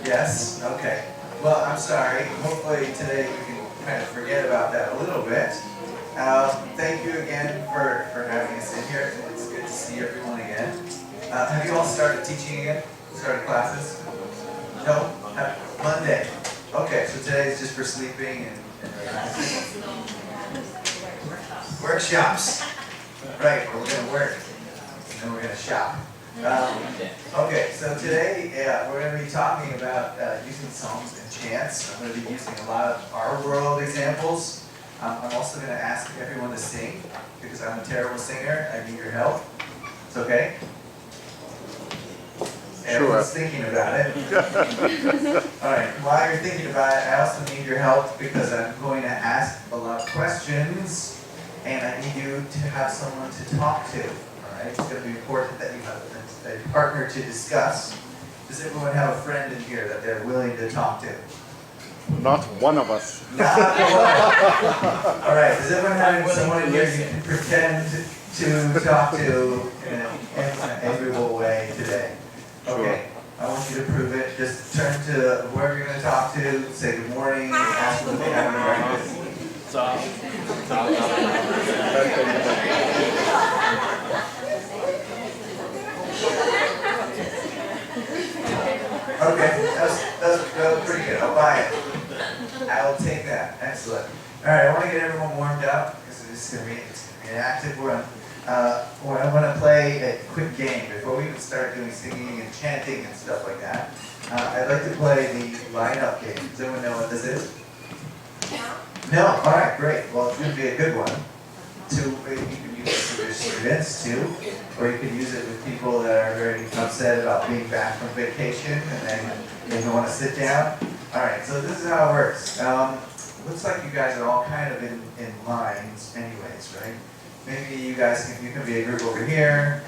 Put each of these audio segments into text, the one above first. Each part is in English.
Yes? Okay. Well, I'm sorry. Hopefully today we can kind of forget about that a little bit. Thank you again for having us in here. It's good to see everyone again. Have you all started teaching again? Started classes? No? Monday. Okay, so today is just for sleeping and relaxing. Workshops. Right, well, we're going to work. And then we're going to shop. Okay, so today we're going to be talking about using songs and chants. I'm going to be using a lot of Our World examples. I'm also going to ask everyone to sing because I'm a terrible singer. I need your help. It's okay? Everyone's thinking about it. Alright, while you're thinking about it, I also need your help because I'm going to ask a lot of questions and I need you to have someone to talk to. Alright, it's going to be important that you have a partner to discuss. Does everyone have a friend in here that they're willing to talk to? Not one of us. Not one. Alright, does everyone have someone in here you can pretend to talk to in an amiable way today? Okay, I want you to prove it. Just turn to whoever you're going to talk to, say good morning, ask them if they have any breakfast. Okay, that was pretty good. I'll buy it. I'll take that. Excellent. Alright, I want to get everyone warmed up because it's going to be an active one. I want to play a quick game before we even start doing singing and chanting and stuff like that. I'd like to play the lineup game. Does anyone know what this is? No? Alright, great. Well, it's going to be a good one. You can use it with your students too, or you can use it with people that are very upset about being back from vacation and they don't want to sit down. Alright, so this is how it works. Looks like you guys are all kind of in lines anyways, right? Maybe you guys can be a group over here.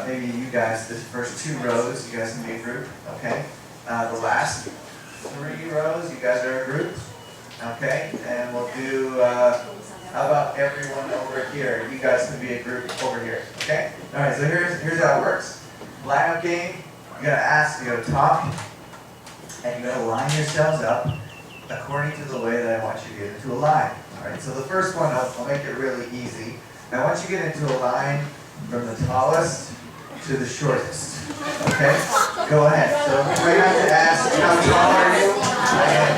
Maybe you guys, the first 2 rows, you guys can be a group, okay? The last 3 rows, you guys are a group, okay? And we'll do, how about everyone over here? You guys can be a group over here, okay? All right, so here's how it works. Lineup game, you gotta talk, and you gotta line yourselves up according to the way that I want you to get into a line. All right, so the first one, I'll make it really easy. I want you to get into a line from the tallest to the shortest. Okay? Go ahead. So we have to ask, how tall are you? Go ahead.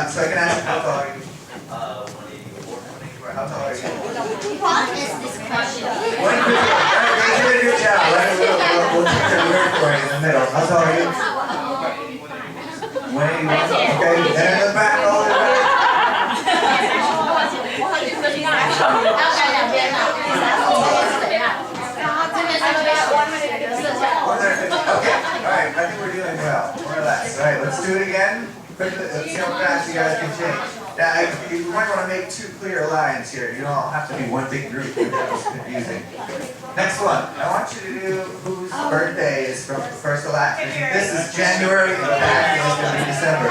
So I can ask how tall are you? 184. How tall are you? What is this question? 150. Alright, you did a good job. We'll take the word for it in the middle. How tall are you? 181. Okay, and in the back, all the way back. Okay, alright, I think we're doing well. More or less. Alright, let's do it again. Let's see how fast you guys can change. Now, you might want to make two clear lines here. You don't all have to be one big group. That was confusing. Next one. I want you to do whose birthday is from first to last. This is January, and the back is going to be December.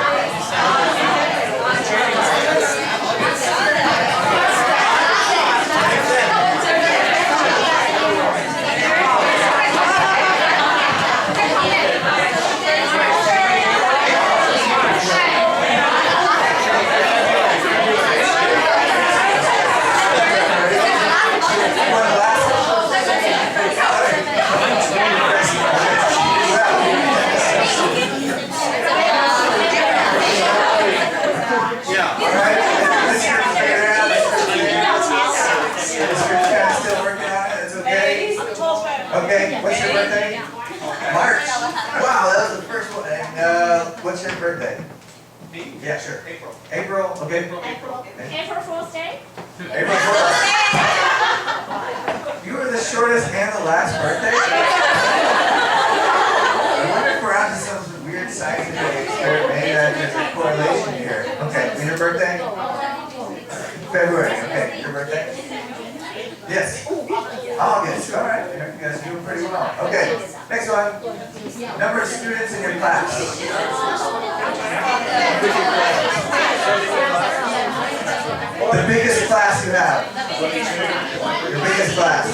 Okay, what's your birthday? March. Wow, that was the first one. And what's your birthday? Me? Yeah, sure. April. April, okay. April Fool's Day? April 4th. You were the shortest and the last birthday? I wonder if we're onto some weird scientific experiment. Maybe there's a correlation here. Okay, and your birthday? February, okay. Your birthday? Yes. August. All right. You guys are doing pretty well. Okay. Next one. Number of students in your class. The biggest class you have. Your biggest class.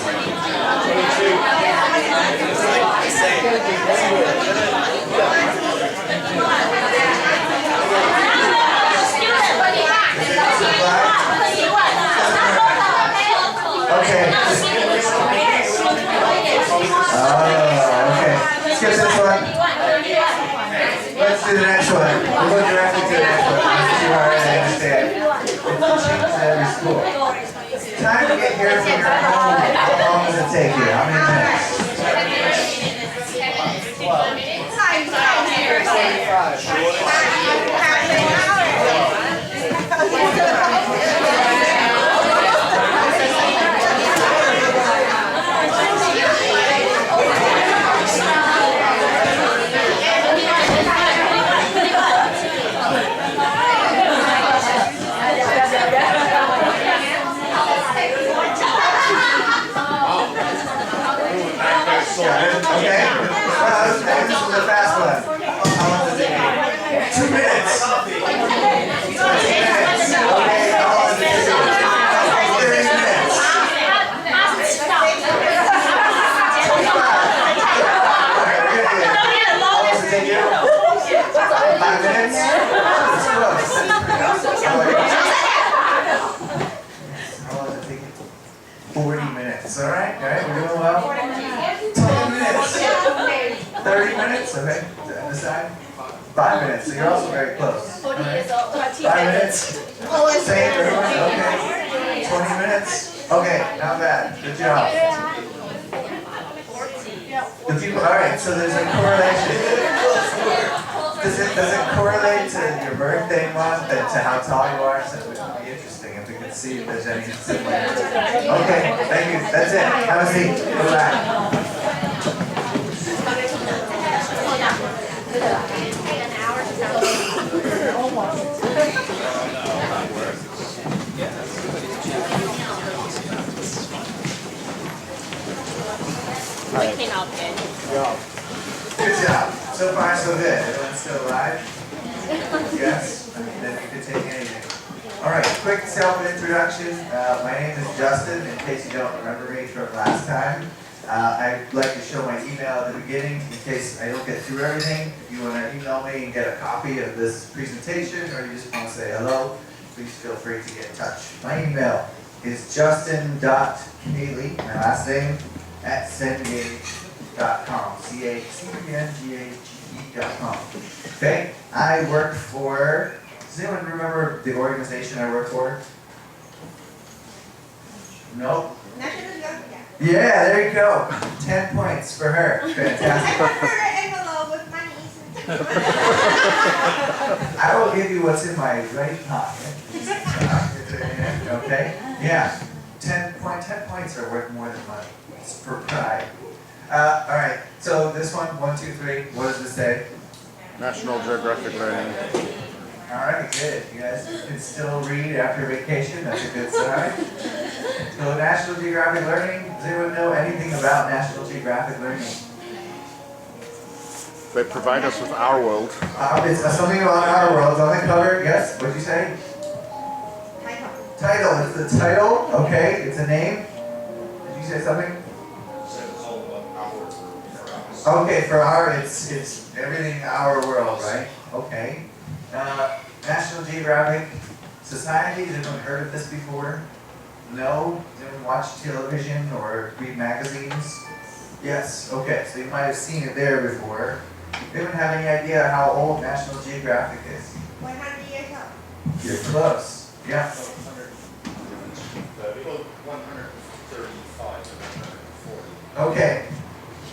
Okay. Okay. Skip this one. Let's do the next one. We'll go directly to the next one. This is too hard to understand. It's changes every school. Time to get here from your home. How long does it take you? How many minutes? 2 minutes. 2 minutes. Okay, how long does it take? 30 minutes. 5 minutes? That's close. How long does it take? 40 minutes. Alright, we're doing well. 10 minutes. 30 minutes, okay. This side? 5 minutes, so you're also very close. 40 years old. 5 minutes? Same for everyone? Okay. 20 minutes? Okay, not bad. Good job. The people, alright, so there's a correlation. Does it correlate to your birthday month and to how tall you are? So it would be interesting if we could see if there's any similarities. Okay, thank you. That's it. Have a seat. Go back. We came out good. Good job. So far, so good. Everyone's still alive? Yes? Then you can take anything. Alright, quick self-introduction. My name is Justin, in case you don't remember me from last time. I'd like to show my email at the beginning in case I don't get through everything. If you want to email me and get a copy of this presentation or you just want to say hello, please feel free to get in touch. My email is justin.cnagage, my last name, at cengage.com. cengage.com. Okay, I work for, does anyone remember the organization I work for? Nope. Yeah, there you go. 10 points for her. Fantastic. I will give you what's in my right pocket. Okay? Yeah. 10 points are worth more than money. It's for pride. Alright, so this one, 1, 2, 3, what does this say? National Geographic learning. All right, good. You guys can still read after vacation. That's a good sign. So National Geographic Learning, does anyone know anything about National Geographic Learning? They provide us with our world. It's something on our world. It's on the cover. Yes, what'd you say? Title. It's the title. Okay, it's a name. Did you say something? Okay, for our, it's everything our world, right? Okay. National Geographic Society, has anyone heard of this before? No? Has anyone watched television or read magazines? Yes, okay, so you might have seen it there before. Anyone have any idea how old National Geographic is? 100 years old. You're close. Yeah. 135 and 140. Okay,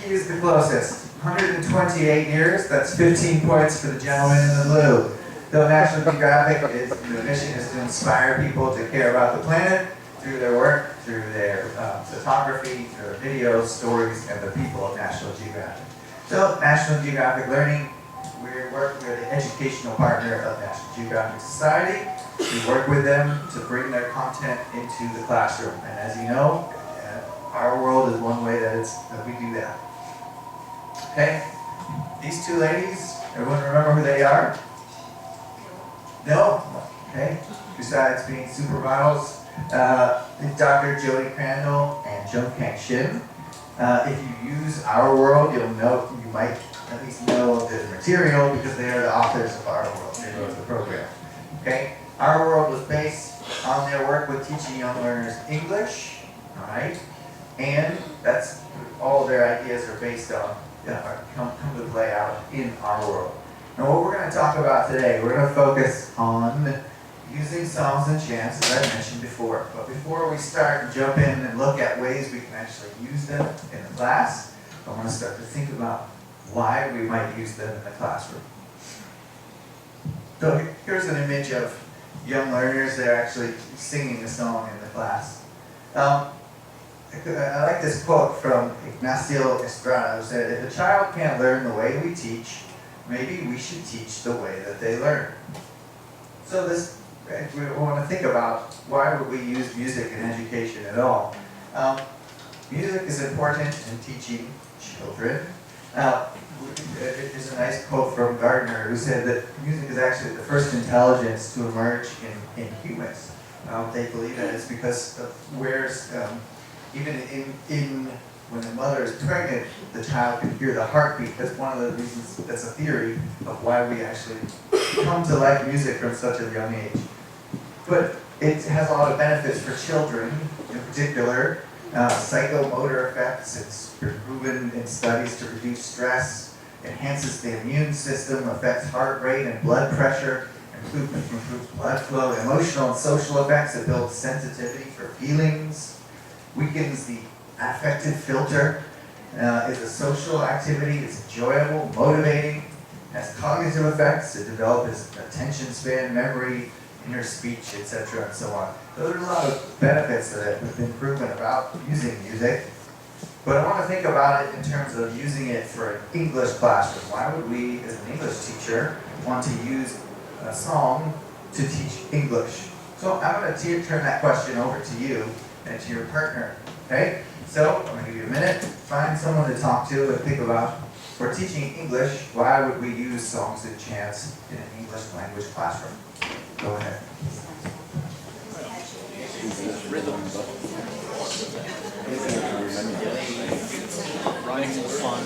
he is the closest. 128 years, that's 15 points for the gentleman in the blue. Though National Geographic, the mission is to inspire people to care about the planet through their work, through their photography, through their videos, stories, and the people of National Geographic. So, National Geographic Learning, we're the educational partner of National Geographic Society. We work with them to bring their content into the classroom. And as you know, our world is one way that we do that. Okay? These two ladies, everyone remember who they are? No? Okay. Besides being supermodels, Dr. Jody Crandall and Joan Kang Shin. If you use Our World, you might at least know of the material because they are the authors of Our World. They wrote the program. Okay? Our World was based on their work with teaching young learners English, all right? And that's all their ideas are based on, come to play out in Our World. Now what we're going to talk about today, we're going to focus on using songs and chants, as I mentioned before. But before we start and jump in and look at ways we can actually use them in the class, I want to start to think about why we might use them in the classroom. So here's an image of young learners. They're actually singing a song in the class. I like this quote from Ignacio Estrada, who said, "If a child can't learn the way we teach, maybe we should teach the way that they learn." So we want to think about why would we use music in education at all. Music is important in teaching children. There's a nice quote from Gardner who said that music is actually the first intelligence to emerge in humans. They believe that it's because of even when the mother is pregnant, the child can hear the heartbeat. That's one of the reasons, that's a theory of why we actually come to like music from such a young age. But it has a lot of benefits for children, in particular, psychomotor effects. It's been proven in studies to reduce stress, enhances the immune system, affects heart rate and blood pressure, improves blood flow, emotional and social effects. It builds sensitivity for feelings, weakens the affective filter, is a social activity, it's enjoyable, motivating, has cognitive effects. It develops attention span, memory, inner speech, etc., and so on. Those are a lot of benefits that have been proven about using music. But I want to think about it in terms of using it for an English classroom. Why would we, as an English teacher, want to use a song to teach English? So I'm going to turn that question over to you and to your partner. Okay? So I'm going to give you a minute. Find someone to talk to and think about, for teaching English, why would we use songs and chants in an English language classroom? Go ahead. Rhymes and fun.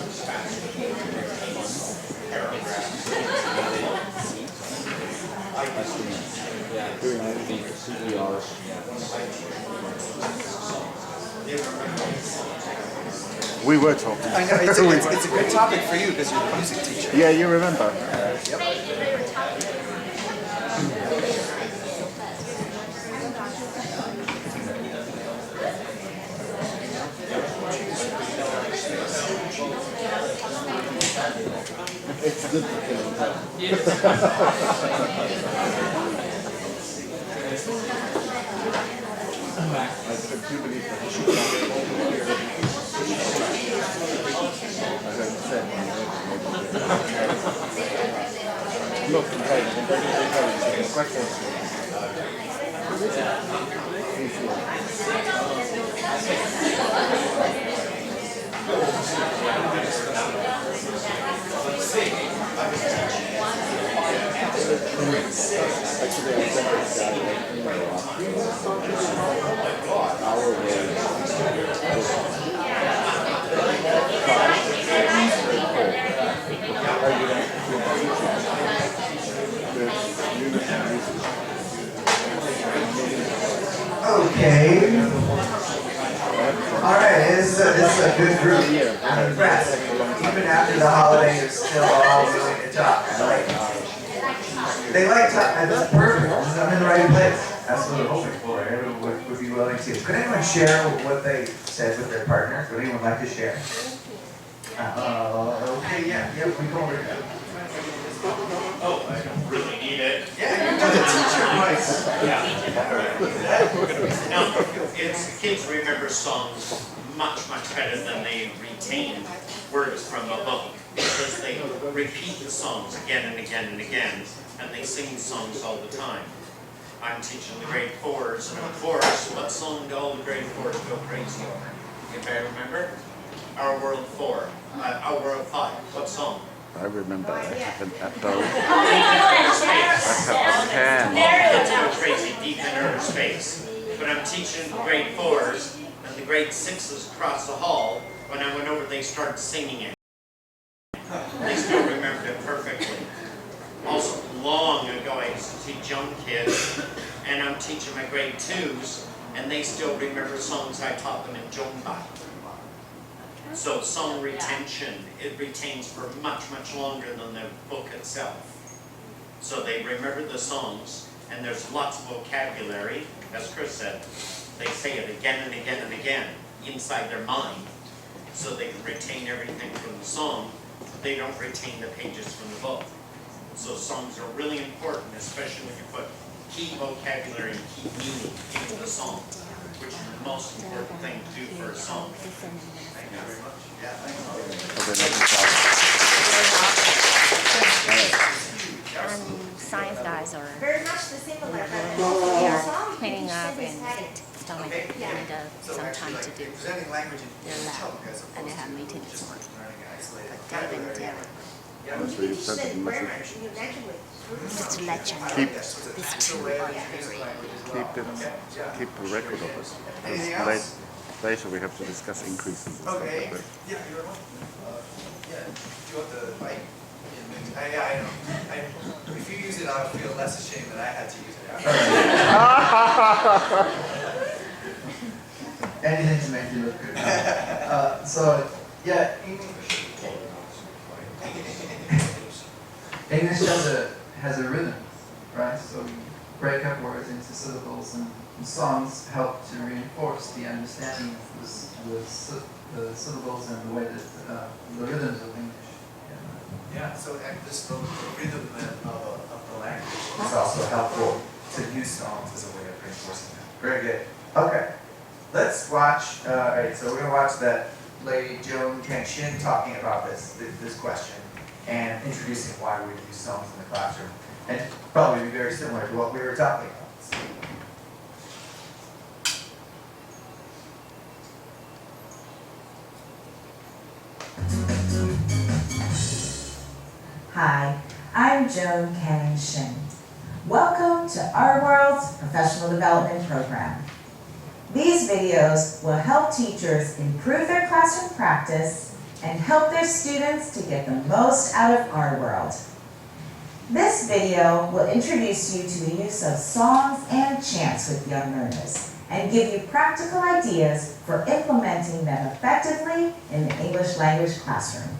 We were talking. I know, it's a good topic for you because you're the music teacher. Yeah, you remember. It's good to kill them. I do believe that you should not as I said, look, Okay. All right, this is a good group. I'm impressed. Even after the holiday, they're still all willing to talk. They like talking. That's perfect. I'm in the right place. That's what I'm hoping for. Everyone would be willing to. Could anyone share what they said with their partner? Would anyone like to share? Okay, yeah, we go over here. Oh, I don't really need it. Yeah, you're the teacher, Mike. No, it's kids remember songs much better than they retain words from a book because they repeat the songs again and again and again, and they sing songs all the time. I'm teaching the grade 4s, and of course, what song do all the grade 4s go crazy over? Anybody remember? Our World 4, Our World 5. What song? I remember I have an apple. Kids go crazy deep in outer space. But I'm teaching grade 4s, and the grade 6s across the hall. When I went over, they started singing it. They still remembered it perfectly. Also, long ago, I used to teach young kids, and I'm teaching my grade 2s, and they still remember songs I taught them in Jomba. So song retention, it retains for much longer than the book itself. So they remember the songs, and there's lots of vocabulary, as Chris said. They say it again and again and again inside their mind, so they can retain everything from the song, but they don't retain the pages from the book. So songs are really important, especially when you put key vocabulary and key meaning into the song, which is the most important thing to do for a song. Thank you very much. Yeah, thank And science guys are Very much the same like that. they are cleaning up and stuff like that. They need some time to do Presenting language in their lab, and they have meetings just for learning isolated Gavin and Terry. So you sent the message. Just to let you know, Keep, these two are very keep a record of it. Anything Because else? later we have to discuss increases and stuff Okay. like that. Yeah, you're welcome. Yeah, do you want the mic? Yeah, I know. If you use it, I'll feel less ashamed that I had to use it. Anything to make you look good. So, yeah, English has a rhythm, right? So we break up words into syllables, and songs help to reinforce the understanding of the syllables and the way that the rhythms of English. Yeah, so this the rhythm of the language is also helpful to use songs as a way of reinforcing that. Very good. Okay, let's watch. All right, so we're gonna watch that lady Joan Kenshin talking about this question and introducing why we use songs in the classroom, and probably be very similar to what we were talking about. Hi, I'm Joan Canning-Shin. Welcome to Our World's Professional Development Program. These videos will help teachers improve their classroom practice and help their students to get the most out of Our World. This video will introduce you to the use of songs and chants with young learners and give you practical ideas for implementing them effectively in the English language classroom.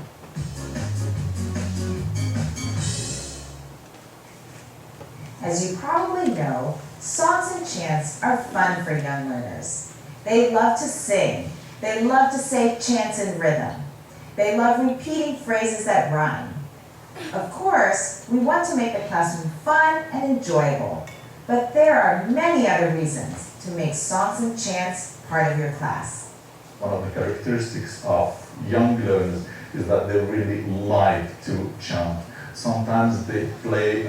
As you probably know, songs and chants are fun for young learners. They love to sing. They love to say chants in rhythm. They love repeating phrases that rhyme. Of course, we want to make the classroom fun and enjoyable, but there are many other reasons to make songs and chants part of your class. One of the characteristics of young learners is that they really like to chant. Sometimes they play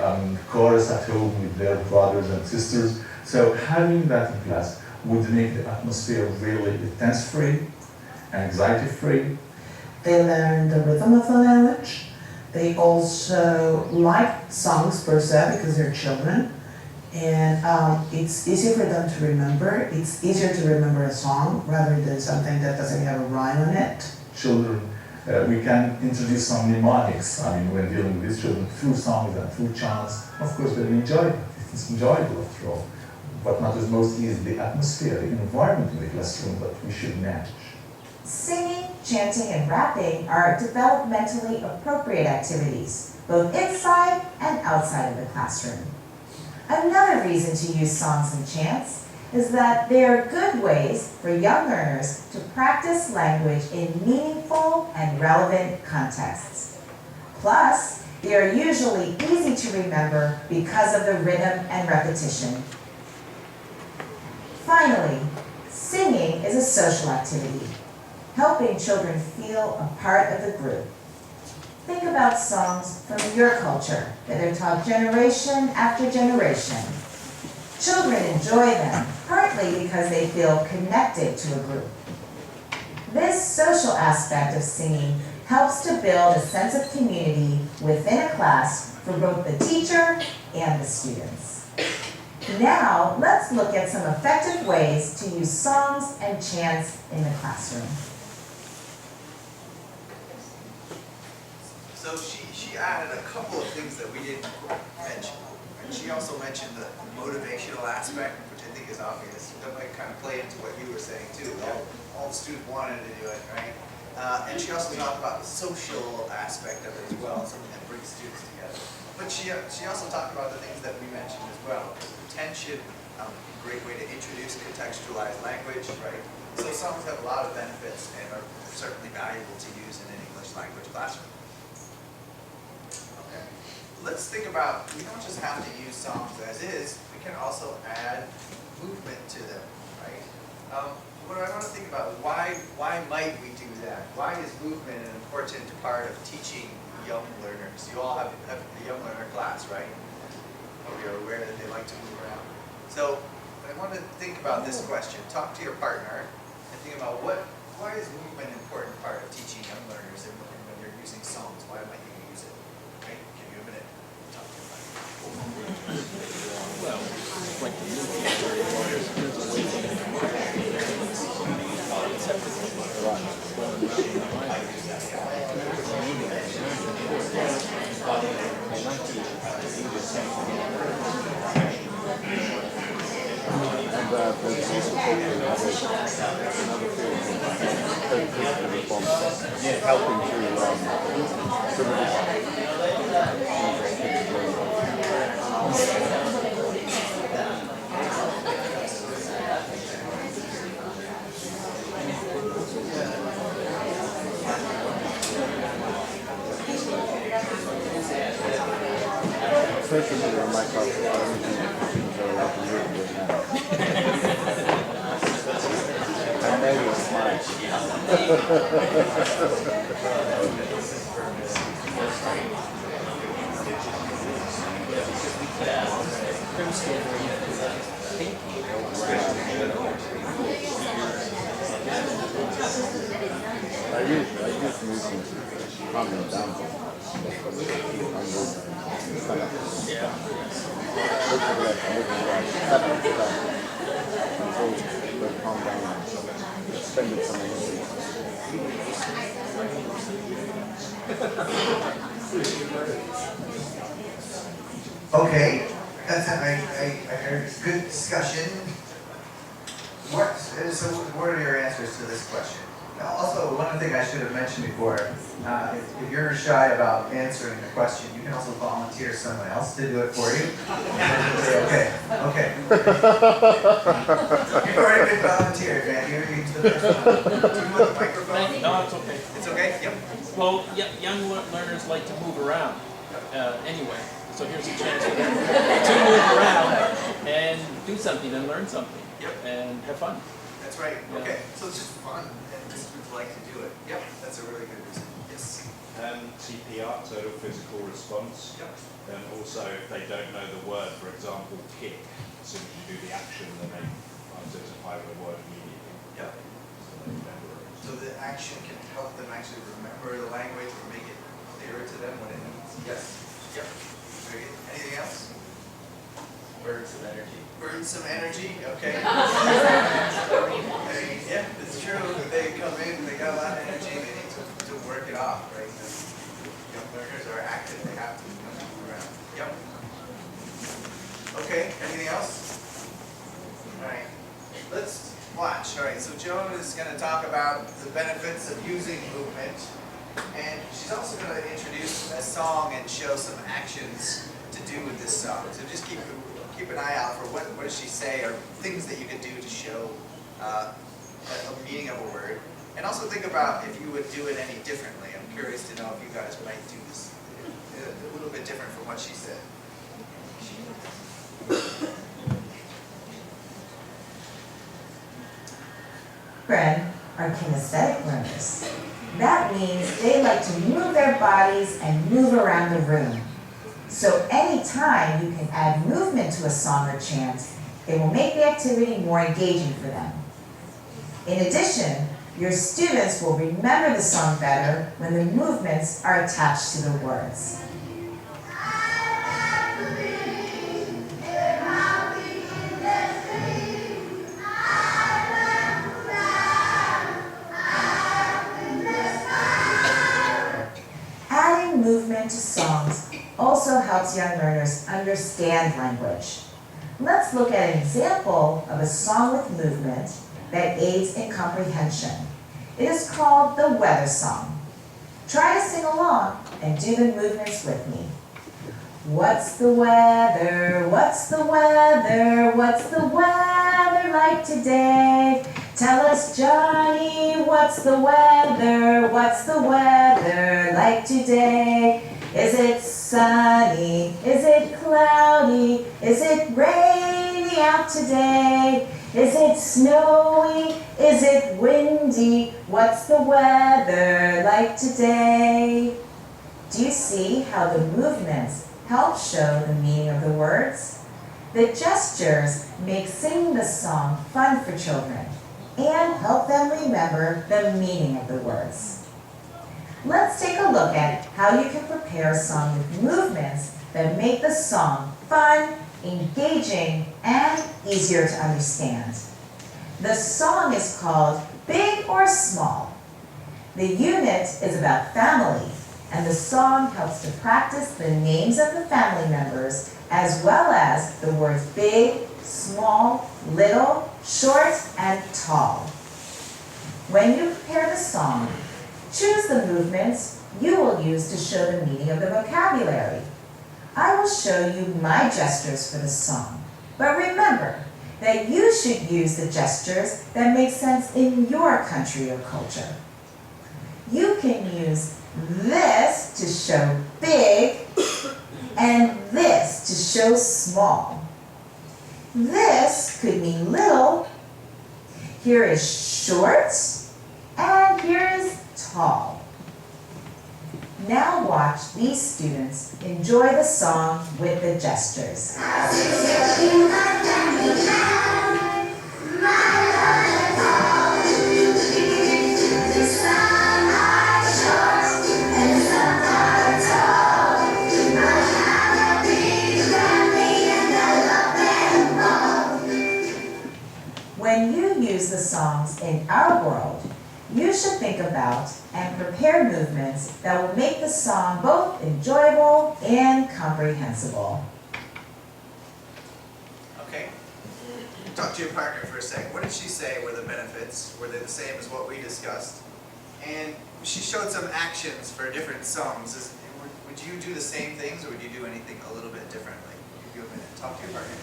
chorus at home with their brothers and sisters. So having that in class would make the atmosphere really tense-free, anxiety-free. They learn the rhythm of the language. They also like songs per se because they're children. And it's easier for them to remember. It's easier to remember a song rather than something that doesn't have a rhyme on it. Children, we can introduce some mnemonics. I mean, when dealing with these children through songs and through chants, of course they enjoy it. It's enjoyable after all. What matters mostly is the atmosphere, the environment in the classroom that we should manage. Singing, chanting, and rapping are developmentally appropriate activities, both inside and outside of the classroom. Another reason to use songs and chants is that they are good ways for young learners to practice language in meaningful and relevant contexts. Plus, they are usually easy to remember because of the rhythm and repetition. Finally, singing is a social activity, helping children feel a part of the group. Think about songs from your culture that are taught generation after generation. Children enjoy them, partly because they feel connected to a group. This social aspect of singing helps to build a sense of community within a class for both the teacher and the students. Now, let's look at some effective ways to use songs and chants in the classroom. So she added a couple of things that we didn't mention. And she also mentioned the motivational aspect, which I think is obvious. That might kind of play into what you were saying too. All the students wanted to do it, right? And she also talked about the social aspect of it as well, something that brings students together. But she also talked about the things that we mentioned as well. Retention, a great way to introduce contextualized language, right? So songs have a lot of benefits and are certainly valuable to use in an English language classroom. Okay. Let's think about, we don't just have to use songs as is, we can also add movement to them, right? What I want to think about, why might we do that? Why is movement an important part of teaching young learners? You all have a young learner class, right? You're aware that they like to move around. So I want to think about this question. Talk to your partner and think about why is movement an important part of teaching young learners, and when you're using songs, why might you use it? Right? Give you a minute. Talk to your partner. Well, like the movie, where it was away from the helping especially on my class, I don't think they're allowed to move right now. I know you're smart. I use music to calm them down. Okay, that's I heard good discussion. So what are your answers to this question? Now, also, one thing I should have mentioned before, if you're shy about answering the question, you can also volunteer someone else to do it for you. Okay. You've already been volunteered, man. You're the first one. Do you want the microphone? No, it's okay. It's okay? Yep. Well, young learners like to move around anyway, so here's a chance for them to move around and do something and learn something. Yep. And have fun. That's right. Yeah. Okay. So it's just fun and just would like to do it. Yep. That's a really good reason. Yes. CPR, total physical response. Yep. And also, if they don't know the word, for example, kick, as soon as you do the action, then they identify the word immediately. Yep. So they remember it. So the action can help them actually remember the language or make it clearer to them what it means. Yes. Yep. Very good. Anything else? Burn some energy. Burn some energy. Okay. Yeah, it's true. They come in, they got a lot of energy, they need to work it off, right? The young learners are active, they have to move around. Yep. Okay, anything else? All right, let's watch. All right, so Joan is going to talk about the benefits of using movement, and she's also going to introduce a song and show some actions to do with this song. So just keep an eye out for what does she say, or things that you could do to show a meaning of a word. And also think about if you would do it any differently. I'm curious to know if you guys might do this a little bit different from what she said. Children are kinesthetic learners. That means they like to move their bodies and move around the room. So anytime you can add movement to a song or chant, it will make the activity more engaging for them. In addition, your students will remember the song better when the movements are attached to the words. Adding movement to songs also helps young learners understand language. Let's look at an example of a song with movement that aids in comprehension. It is called the weather song. Try to sing along and do the movements with me. What's the weather? What's the weather? What's the weather like today? Tell us, Johnny, what's the weather? What's the weather like today? Is it sunny? Is it cloudy? Is it rainy out today? Is it snowy? Is it windy? What's the weather like today? Do you see how the movements help show the meaning of the words? The gestures make singing the song fun for children and help them remember the meaning of the words. Let's take a look at how you can prepare a song with movements that make the song fun, engaging, and easier to understand. The song is called Big or Small. The unit is about family, and the song helps to practice the names of the family members as well as the words big, small, little, short, and tall. When you prepare the song, choose the movements you will use to show the meaning of the vocabulary. I will show you my gestures for the song, but remember that you should use the gestures that make sense in your country or culture. You can use this to show big and this to show small. This could mean little. Here is short and here is tall. Now watch these students enjoy the song with the gestures. When you use the songs in our world, you should think about and prepare movements that will make the song both enjoyable and comprehensible. Okay. Talk to your partner for a second. What did she say were the benefits? Were they the same as what we discussed? And she showed some actions for different songs. Would you do the same things, or would you do anything a little bit differently? Give you a minute. Talk to your partner.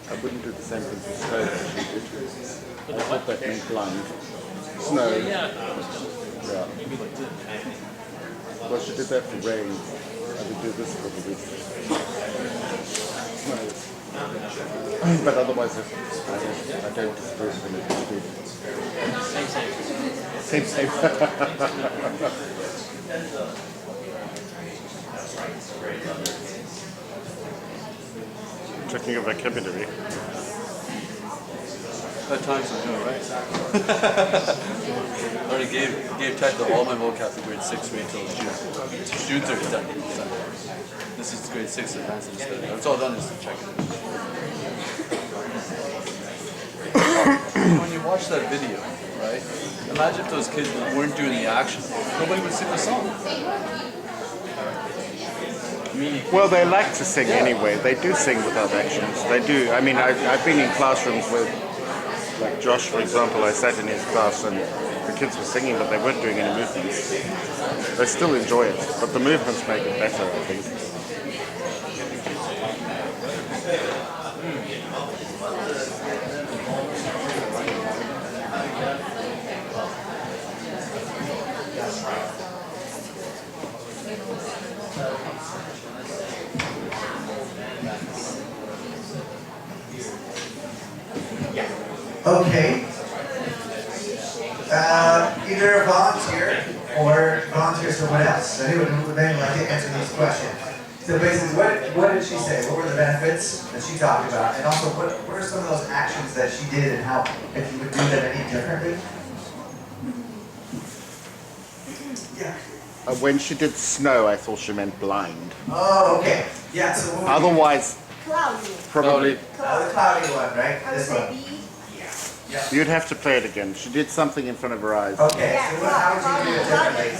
I wouldn't do the same thing for snow that she did. I thought that meant blind. Snow. Yeah. Yeah. Maybe like this. Well, she did that for rain. I would do this for the week. Snow. But otherwise, I don't disagree with it. Same. Same. Checking your vocabulary. At times I know, right? I already gave tech to all my vocab for grade 6 wait till June. June 30th, done. This is grade 6 advanced study. It's all done, just to check it. When you watch that video, right? Imagine if those kids weren't doing the action. Nobody would sing the song. Well, they like to sing anyway. They do sing without actions. They do. I mean, I've been in classrooms with, like Josh, for example, I sat in his class and the kids were singing, but they weren't doing any movements. They still enjoy it, but the movements make it better, I think. Okay. Either a volunteer or volunteer someone else. Anyone would then like to answer these questions. So basically, what did she say? What were the benefits that she talked about? And also, what are some of those actions that she did and how, if you would do them any differently? Yeah. When she did snow, I thought she meant blind. Oh, okay. Yeah, so what would Otherwise, Cloudy. probably the cloudy one, right? This one. Yeah. you'd have to play it again. She did something in front of her eyes. Okay, so how would you do it differently?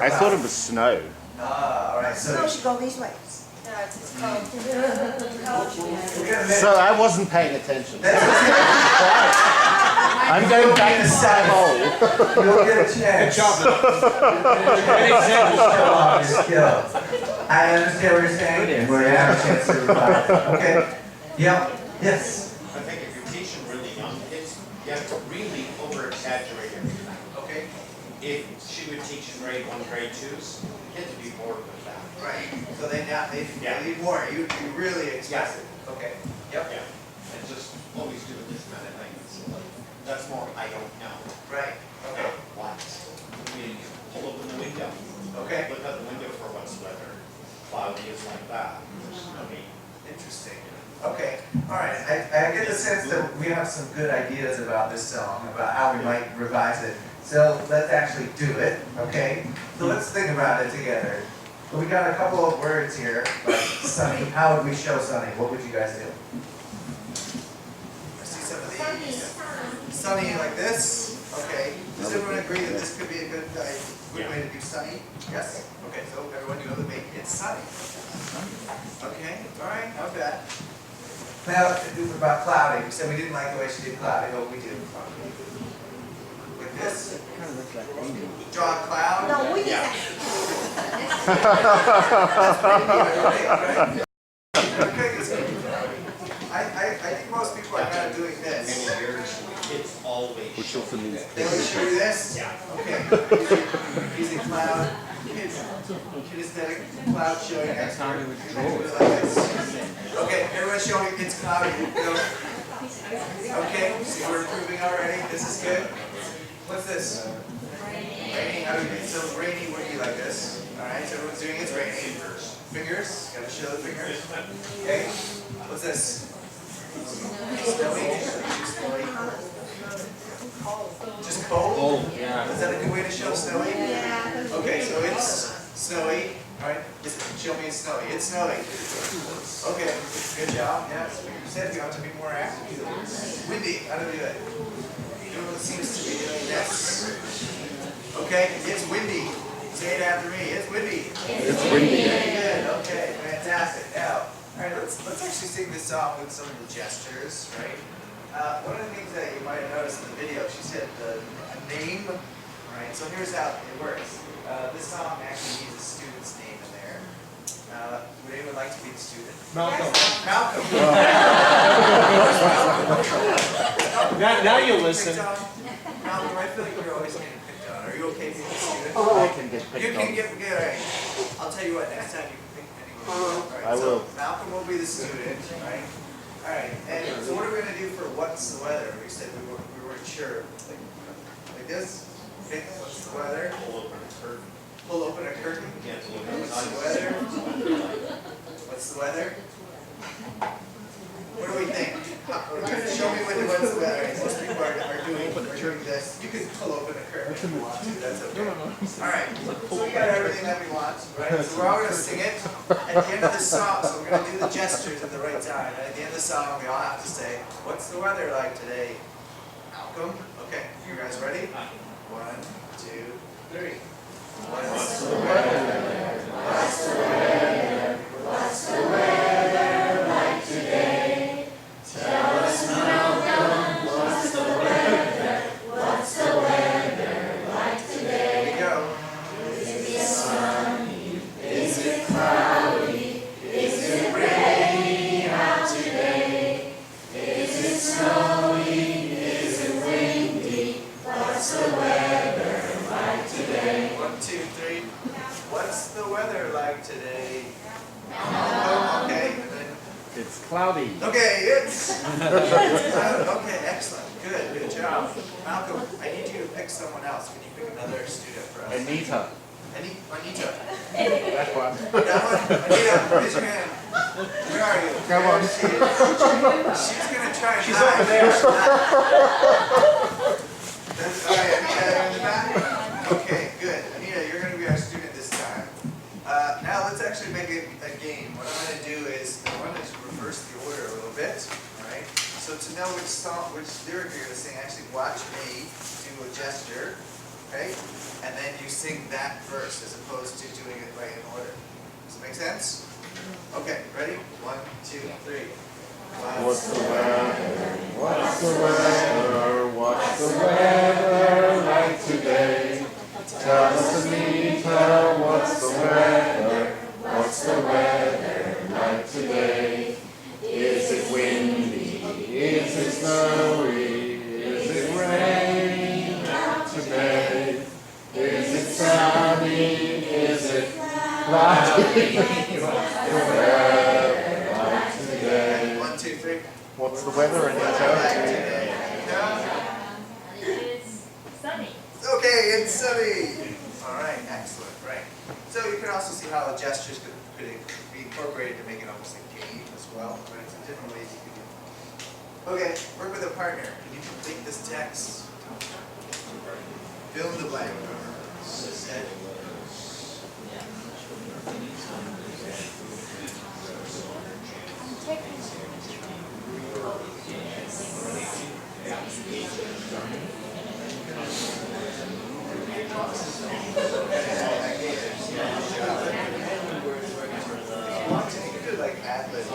I thought it was snow. Alright, so No, she go this way. we're gonna So I wasn't paying attention. I'm You'll going back get to a side hole. You'll get a chance. Good job. I understand what you're saying, and we're gonna have a chance to reply. Okay. Yep. Yes. I think if you're teaching really young kids, you have to really over-exaggerate everything. Okay? If she would teach in grade 1, grade 2s, kids would be bored with that. Right. So they need more. You really express it. Okay. Yep. Yeah. And just always do this kind of thing. That's more, I don't know. Right. Okay. What? I mean, pull open the window. Okay. Look out the window for what's weather. Cloudy is like that. I mean, Interesting. Okay. All right. I get the sense that we have some good ideas about this song, about how we might revise it. So let's actually do it. Okay. So let's think about it together. So we got a couple of words here, like sunny. How would we show sunny? What would you guys do? I see some of these. Sunny like this. Okay. Does everyone agree that this could be a good way to do sunny? Yes? Okay, so everyone know that it's sunny. Okay, all right, not bad. Now, about cloudy. We said we didn't like the way she did cloudy. What would we do? Like this? Draw a cloud? No, we did Yeah. that. Okay, I think most people are kind of doing this. many years, kids always Which show also means They always show you this? Yeah. Okay. Using cloud. Kinesthetic cloud showing X. Okay, everyone's showing it's cloudy. Okay, see we're improving already. This is good. What's this? Rainy. How do we do? So rainy would be like this. Alright, so everyone's doing it's rainy. Fingers. Gotta show the fingers. Okay. What's this? Snowy. Just cold? Oh, yeah. Is that a good way to show snowy? Yeah. Okay, so it's snowy. Alright, show me it's snowy. It's snowy. Okay, good job. Yeah, you said you have to be more active. Windy, how do we do that? Everyone seems to be doing this. Okay, it's windy. Say it after me. It's windy. it's windy. Good, okay, fantastic. Now, alright, let's actually sing this song with some of the gestures, right? One of the things that you might have noticed in the video, she said a name. Alright, so here's how it works. This song actually needs a student's name in there. Would anyone like to be the student? Malcolm. Malcolm. Now you listen. Malcolm, I feel like you're always getting picked on. Are you okay being the student? I can get You picked can on. get alright. I'll tell you what, next time you can pick anyone. Alright, I will. So Malcolm will be the student, right? Alright, and so what are we gonna do for what's the weather? We said we weren't sure. Like this? Okay, what's the weather? pull open a curtain. Pull open a curtain. Yeah, to look What's outside. the weather? What's the weather? What do we think? Show me what's the weather. Most people are doing this. You can pull open the curtain if you want to. That's okay. Alright, so we got everything that we want, right? So we're all going to sing it at the end of the song. So we're going to do the gestures at the right time. And at the end of the song, we all have to say, what's the weather like today? Malcolm? Okay, you guys ready? 1, 2, 3. What's the weather? What's the weather? What's the weather like today? Tell us, Malcolm, what's the weather? What's the weather like today? Here we go. Is it sunny? Is it cloudy? Is it raining out today? Is it snowy? Is it windy? What's the weather like today? 1, 2, 3. What's the weather like today? Malcolm, okay. And then It's cloudy. okay, it's okay, excellent. Good job. Malcolm, I need you to pick someone else. Can you pick another student for us? Anita. Anita. That one. That one? Anita, raise your hand. Where are you? Come on. She's gonna try and hide. over there. That's all right, Anita, in the back? Okay, good. Anita, you're gonna be our student this time. Now let's actually make it a game. What I'm gonna do is, I want to reverse the order a little bit, alright? So to know which lyric you're gonna sing, actually watch me do a gesture, okay? And then you sing that first as opposed to doing it right in order. Does it make sense? Okay, ready? 1, 2, 3. What's the weather? What's the weather? What's the weather like today? Tell us, Anita, what's the weather? What's the weather like today? Is it windy? Is it snowy? Is it raining out today? Is it sunny? Is it cloudy? Like today. 1, 2, 3. What's the weather, Anita? It's sunny. Okay, it's sunny. All right, excellent. Right. So you can also see how the gestures could be incorporated to make it almost a game as well. Right. So different ways you can do it. Okay, work with a partner. Can you complete this text? Fill in the blank. You could like add this.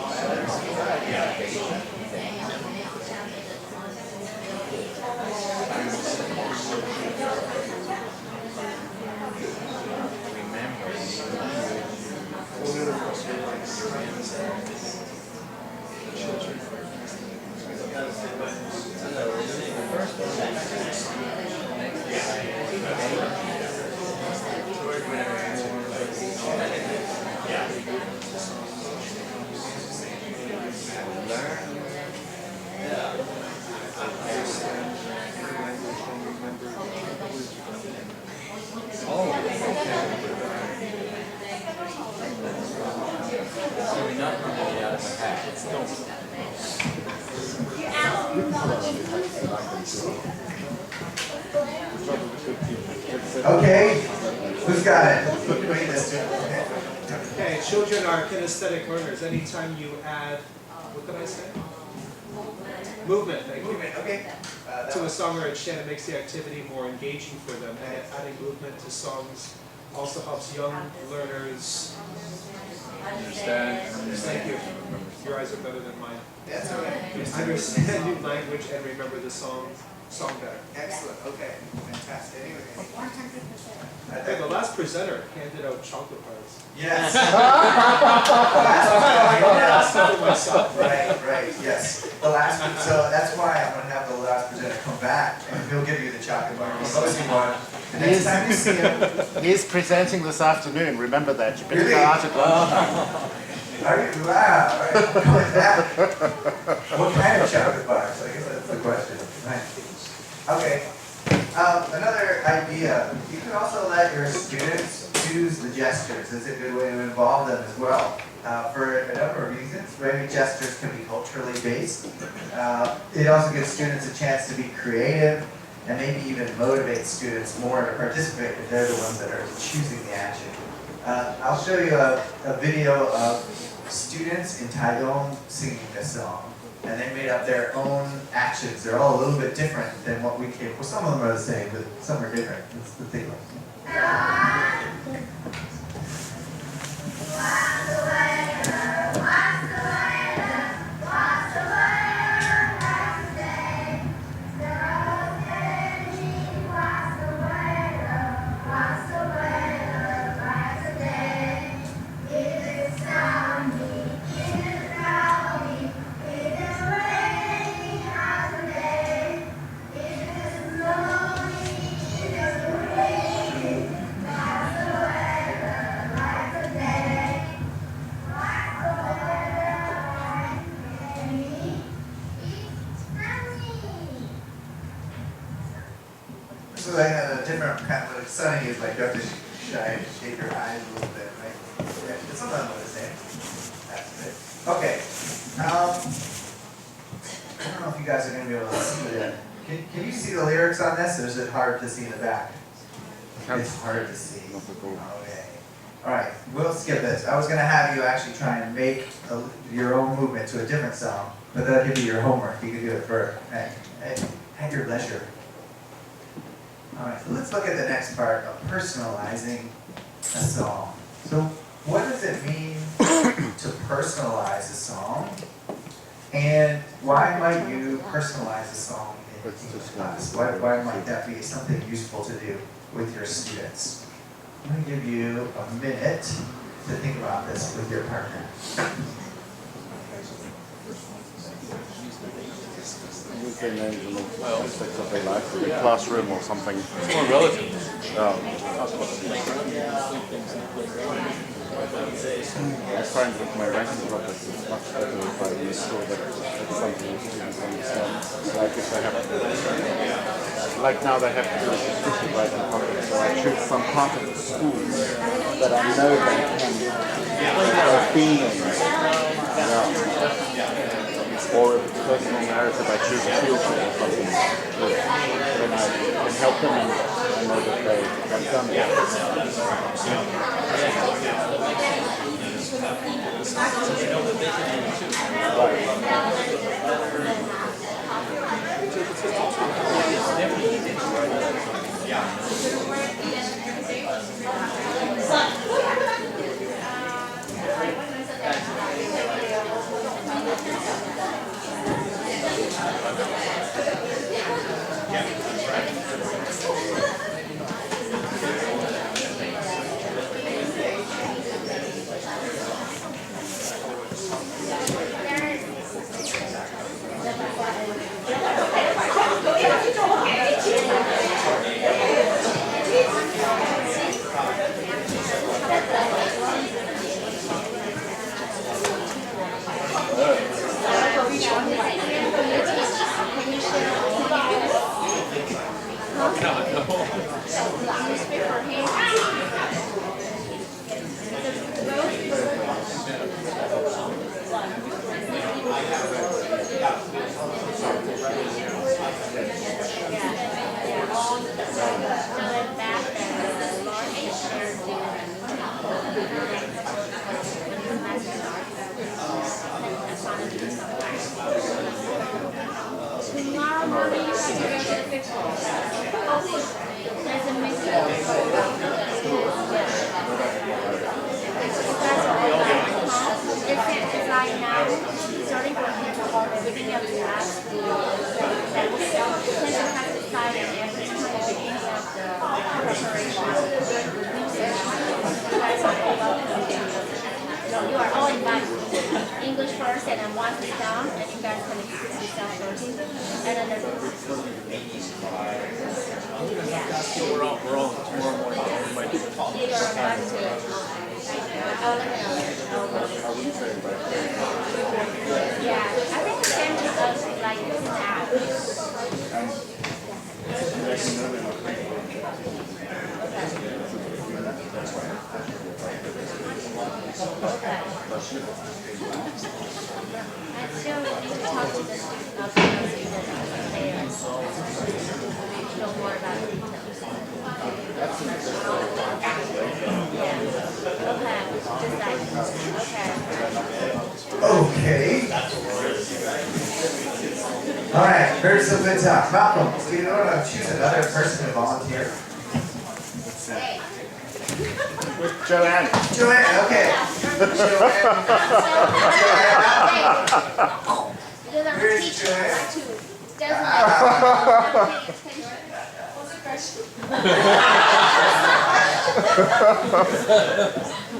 Okay, who's got it? Okay, children are kinesthetic learners. Anytime you add, what did I say? Movement, thank you. Movement, okay. To a song or a chant, it makes the activity more engaging for them. And adding movement to songs also helps young learners Understand. Thank you. Your eyes are better than mine. That's all right. Understand new language and remember the song better. Excellent, okay. Fantastic. Anyway. 100%. Hey, the last presenter handed out chocolate bars. Yes. Myself. Right, yes. The last one, so that's why I'm going to have the last presenter come back and he'll give you the chocolate bar. The next time you see him. He's presenting this afternoon, remember that. You better Really? go out at lunchtime. Are you? Wow, all right. Go with that. What kind of chocolate bars? I guess that's the question. Right. Okay. Another idea, you can also let your students choose the gestures. It's a good way to involve them as well. for a number of reasons. Maybe gestures can be culturally based. It also gives students a chance to be creative and maybe even motivate students more to participate if they're the ones that are choosing the action. I'll show you a video of students in Taiwan singing this song. And they made up their own actions. They're all a little bit different than what we came. Well, some of them are the same, but some are different. That's the thing. So they had a different kind of, like sunny is like you have to shake your eyes a little bit, right? Yeah, but some of them are the same. That's it. Okay. I don't know if you guys are going to be able to see that. Can you see the lyrics on this, or is it hard to see in the back? It's hard to see. Okay. All right, we'll skip this. I was going to have you actually try and make your own movement to a different song, but that'll give you your homework. You can do it for at your leisure. All right, so let's look at the next part of personalizing a song. So what does it mean to personalize a song? And why might you personalize a song in class? Why might that be something useful to do with your students? I'm going to give you a minute to think about this with your partner. Use their names and all aspects that they like for the classroom or something. It's more relative. I find with my writing projects it's much better if I use so that it's something the students understand. Like if they have like now they have to do a descriptive writing project, so I choose some part of the school that I know they can be in. Or if it's personal narrative, I choose a field trip or something. Then I can help them and I know that they have done You are all invited. English first, and then once it's done, and you guys can introduce yourself first. And then We're all tomorrow morning. We might do it. you're invited to. Yeah, I think the same as like using the app. But And still need to talk to the student about the parents. Know more about the details. Yeah. Okay. Just that. Okay. All right, heard some good talk. Malcolm, do you know what? Choose another person to volunteer. Hey. Joanne. Joanne, okay. Because I'm a Where's teacher, Joanne? I too. Doesn't matter.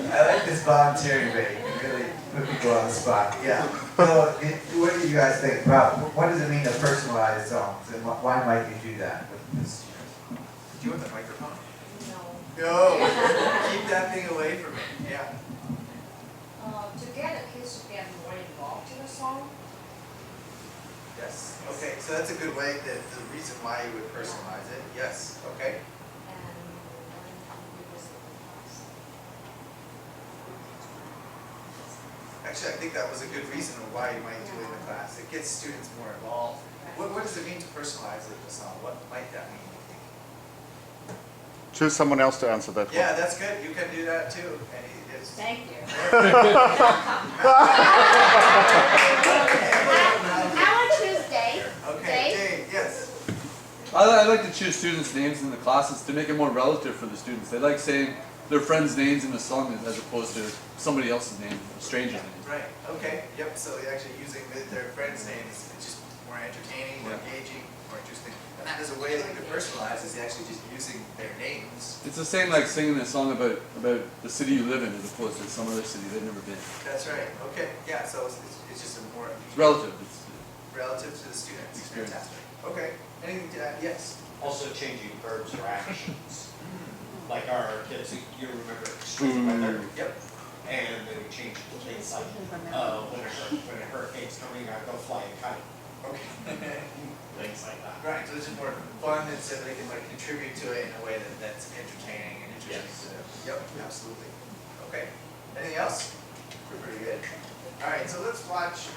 I like this volunteering rate. It really put people on the spot. Yeah. So, what do you guys think about what does it mean to personalize songs, and why might you do that with students? Do you want the microphone? No. Keep that thing away from me. Yeah. To get the kids to get more involved in the song. Yes. Okay. So that's a good way. The reason why you would personalize it. Yes. Okay. Actually, I think that was a good reason why you might do it in the class. It gets students more involved. What does it mean to personalize it in the song? What might that mean? Choose someone else to answer that Yeah, one. that's good. You can do that too. And Thank you. I would choose Dave. okay, Dave, yes. I like to choose students' names in the classes to make it more relative for the students. They like saying their friends' names in the song as opposed to somebody else's name, a stranger's name. Right. Okay. Yep. So actually using their friends' names is just more entertaining, more engaging, more interesting. And that is a way that you can personalize is actually just using their names. It's the same like singing a song about the city you live in as opposed to some other city they've never been. That's right. Okay. Yeah. So it's just a more It's relative. It's relative to the students. Experience. Fantastic. Okay. Anything to add? Yes. Also changing verbs or actions. Like our kids, you remember extreme weather? Yep. And then we changed it to things like, when a hurricane's coming, I go fly a kite. Okay. Things like that. Right. So it's just more fun and so they can like contribute to it in a way that's entertaining and interesting Yes. to them. Yep. Absolutely. Okay. Anything else? We're pretty good. All right. So let's watch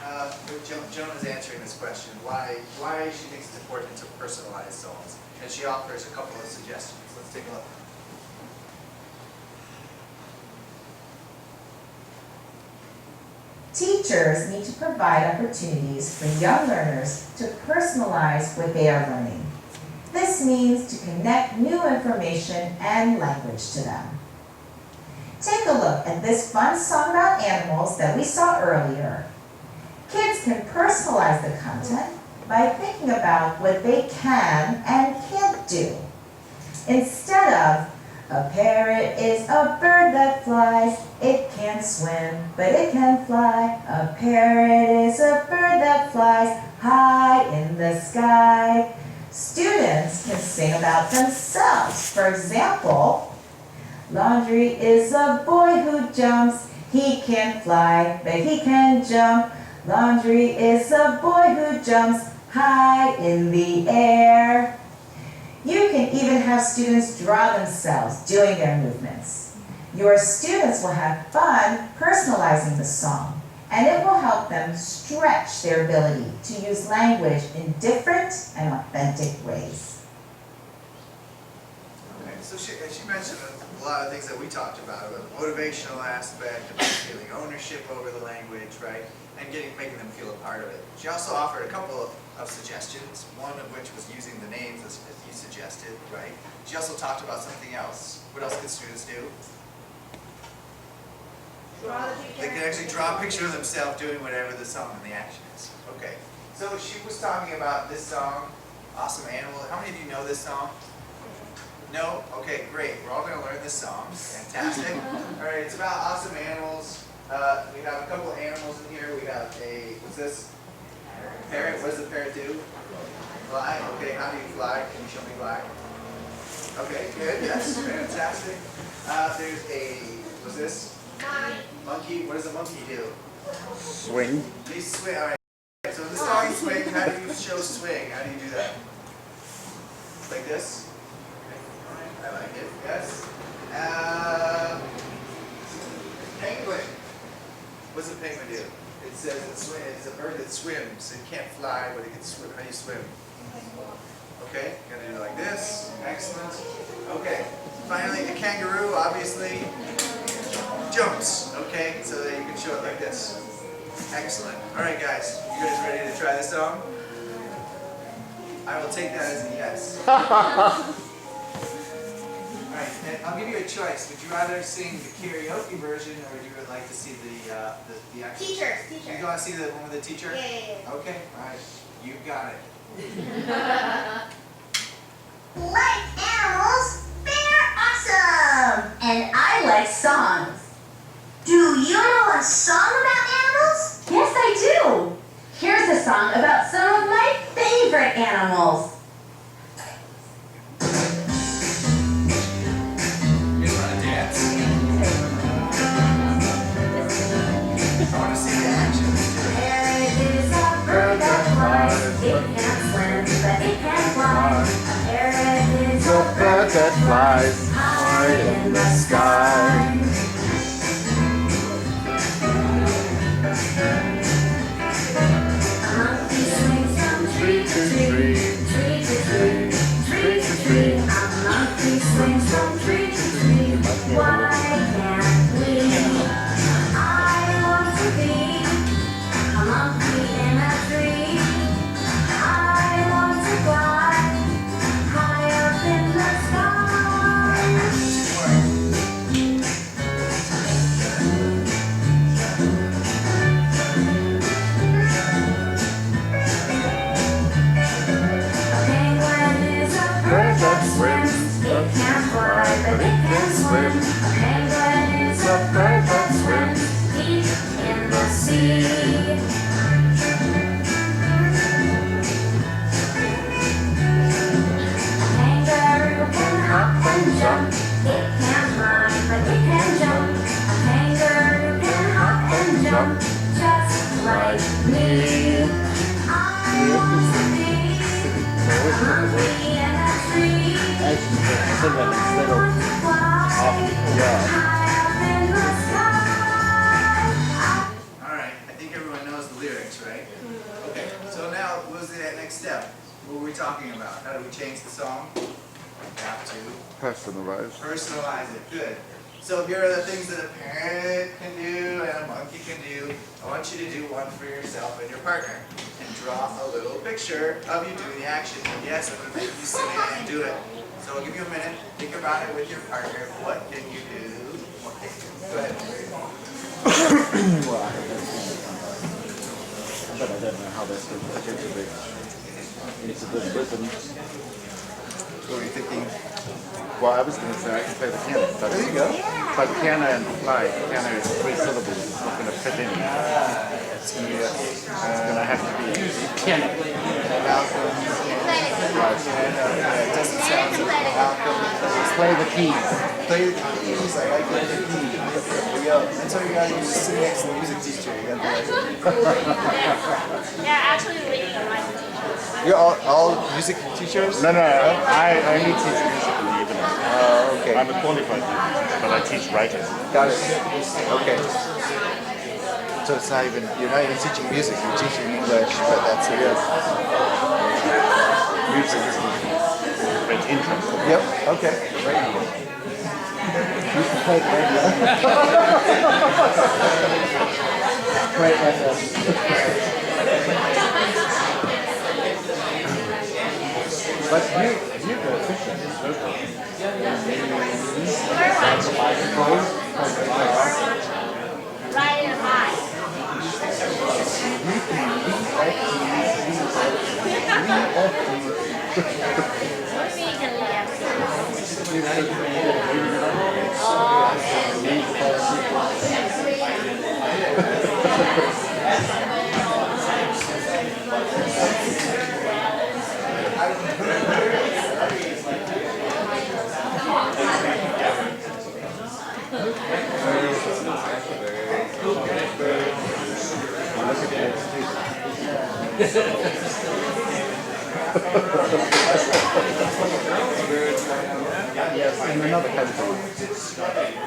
Joan is answering this question. Why she thinks it's important to personalize songs, and she offers a couple of suggestions. Let's take a look. Teachers need to provide opportunities for young learners to personalize what they are learning. This means to connect new information and language to them. Take a look at this fun song about animals that we saw earlier. Kids can personalize the content by thinking about what they can and can't do. Instead of, a parrot is a bird that flies. It can't swim, but it can fly. A parrot is a bird that flies high in the sky. Students can sing about themselves. For example, laundry is a boy who jumps. He can't fly, but he can jump. Laundry is a boy who jumps high in the air. You can even have students draw themselves doing their movements. Your students will have fun personalizing the song, and it will help them stretch their ability to use language in different and authentic ways. Okay, so she mentioned a lot of things that we talked about the motivational aspect, about feeling ownership over the language, right? And making them feel a part of it. She also offered a couple of suggestions, one of which was using the names as you suggested, right? She also talked about something else. What else can students do? They can actually draw a picture of themselves doing whatever the song and the action is. Okay, so she was talking about this song, Awesome Animal. How many of you know this song? No? Okay, great. We're all going to learn this song. Fantastic. All right, it's about awesome animals. We have a couple of animals in here. We have what's this? Parrot. What does the parrot do? Fly. Okay, how do you fly? Can you show me fly? Okay, good. Yes, fantastic. There's what's this? Monkey. What does a monkey do? Swing. They swing. All right. So in the song you swing, how do you show swing? How do you do that? Like this? I like it. Yes. Penguin. to do? It says it's a bird that swims. It can't fly, but it can swim. How do you swim? Okay, you're gonna do it like this. Excellent. Okay, finally a kangaroo obviously jumps. Okay, so that you can show it like this. Excellent. All right, guys, you guys ready to try this song? I will take that as a yes. Alright, and I'll give you a choice. Would you rather sing the karaoke version or would you like to see the actual? Teacher. You want to see the one with the teacher? Yeah. Okay, alright. You got it. Like animals, they're awesome! And I like songs. Do you know a song about animals? Yes, I do. Here's a song about some of my favorite animals. You want to dance? I want to see the action. Parrot is a bird that flies. It can't swim, but it can fly. A parrot is a bird that flies high in the sky. A monkey swings from tree to tree, tree to tree, tree to tree. A monkey swings from tree to tree. Why can't we? I want to be a monkey in a tree. I want to fly high up in the sky. A penguin is a bird that swims. It can't fly, but it can swim. A penguin is a bird that swims deep in the sea. Kangaroo can hop and jump. It can't run, but it can jump. A kangaroo can hop and jump, just like me. I want to be a monkey in a tree. I want to fly high up in the sky. Alright, I think everyone knows the lyrics, right? Okay, so now what was the next step? What were we talking about? How do we change the song? We have to Personalized. personalize it. Good. So here are the things that a parrot can do and a monkey can do. I want you to do one for yourself and your partner. And draw a little picture of you doing the action. And yes, I'm going to make you sing it and do it. So I'll give you a minute. Think about it with your partner. What can you do? Okay. Go ahead. But I don't know how they're supposed to fit into it. It's a good rhythm. What were you thinking? Well, I was going to say I can play the piano. But There you go. But piano and fly. Piano is 3 syllables. It's not going to fit in. It's going to be It's going to have to be piano. Malcolm. It doesn't sound like Malcolm. Just play the keys. Play the keys. I like the keys. There you go. That's how you got to do. Sit next to the music teacher. You got to be like, Yeah, actually reading a life teacher. you're all music teachers? No, I only teach music in the evening. Oh, okay. I'm a qualified teacher, but I teach writing. Got it. Okay. So it's not even, you're not even teaching music, you're teaching English, but that's it. Music is great interest. Yep, okay. Radio. You can play the radio. Great But you go fishing. Ride a bike. What do you mean you can lead Yes, in another country.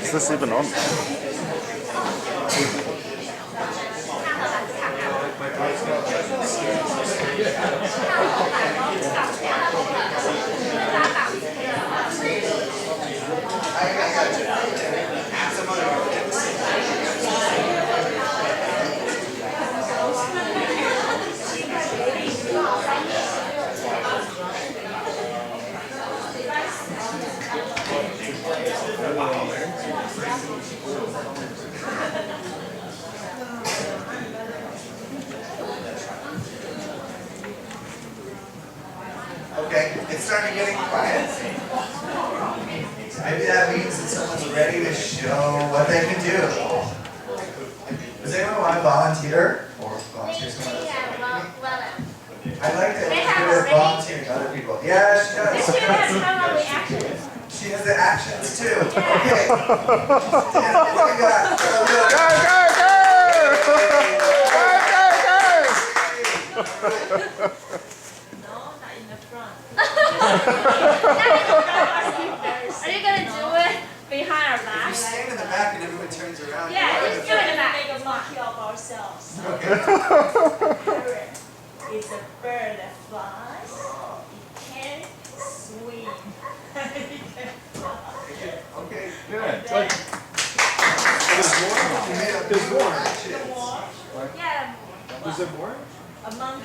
Is this even on? Okay, it's starting getting quiet. Maybe that means that someone's ready to show what they can do. Does anyone want to volunteer? Or volunteer someone else? I'd like to be good at volunteering other people. Yeah, she does. She has the actions too. Okay. Yeah, what we got? Go, go, go! Are you gonna do it behind our You back? stand in the back and everyone turns around. Yeah, let's do it in the back. Make a monkey of ourselves. Okay. Parrot is a bird that flies. It can swim. It can fly. Okay. Good. Then There's more. the watch. Yeah. Is there more? A monkey.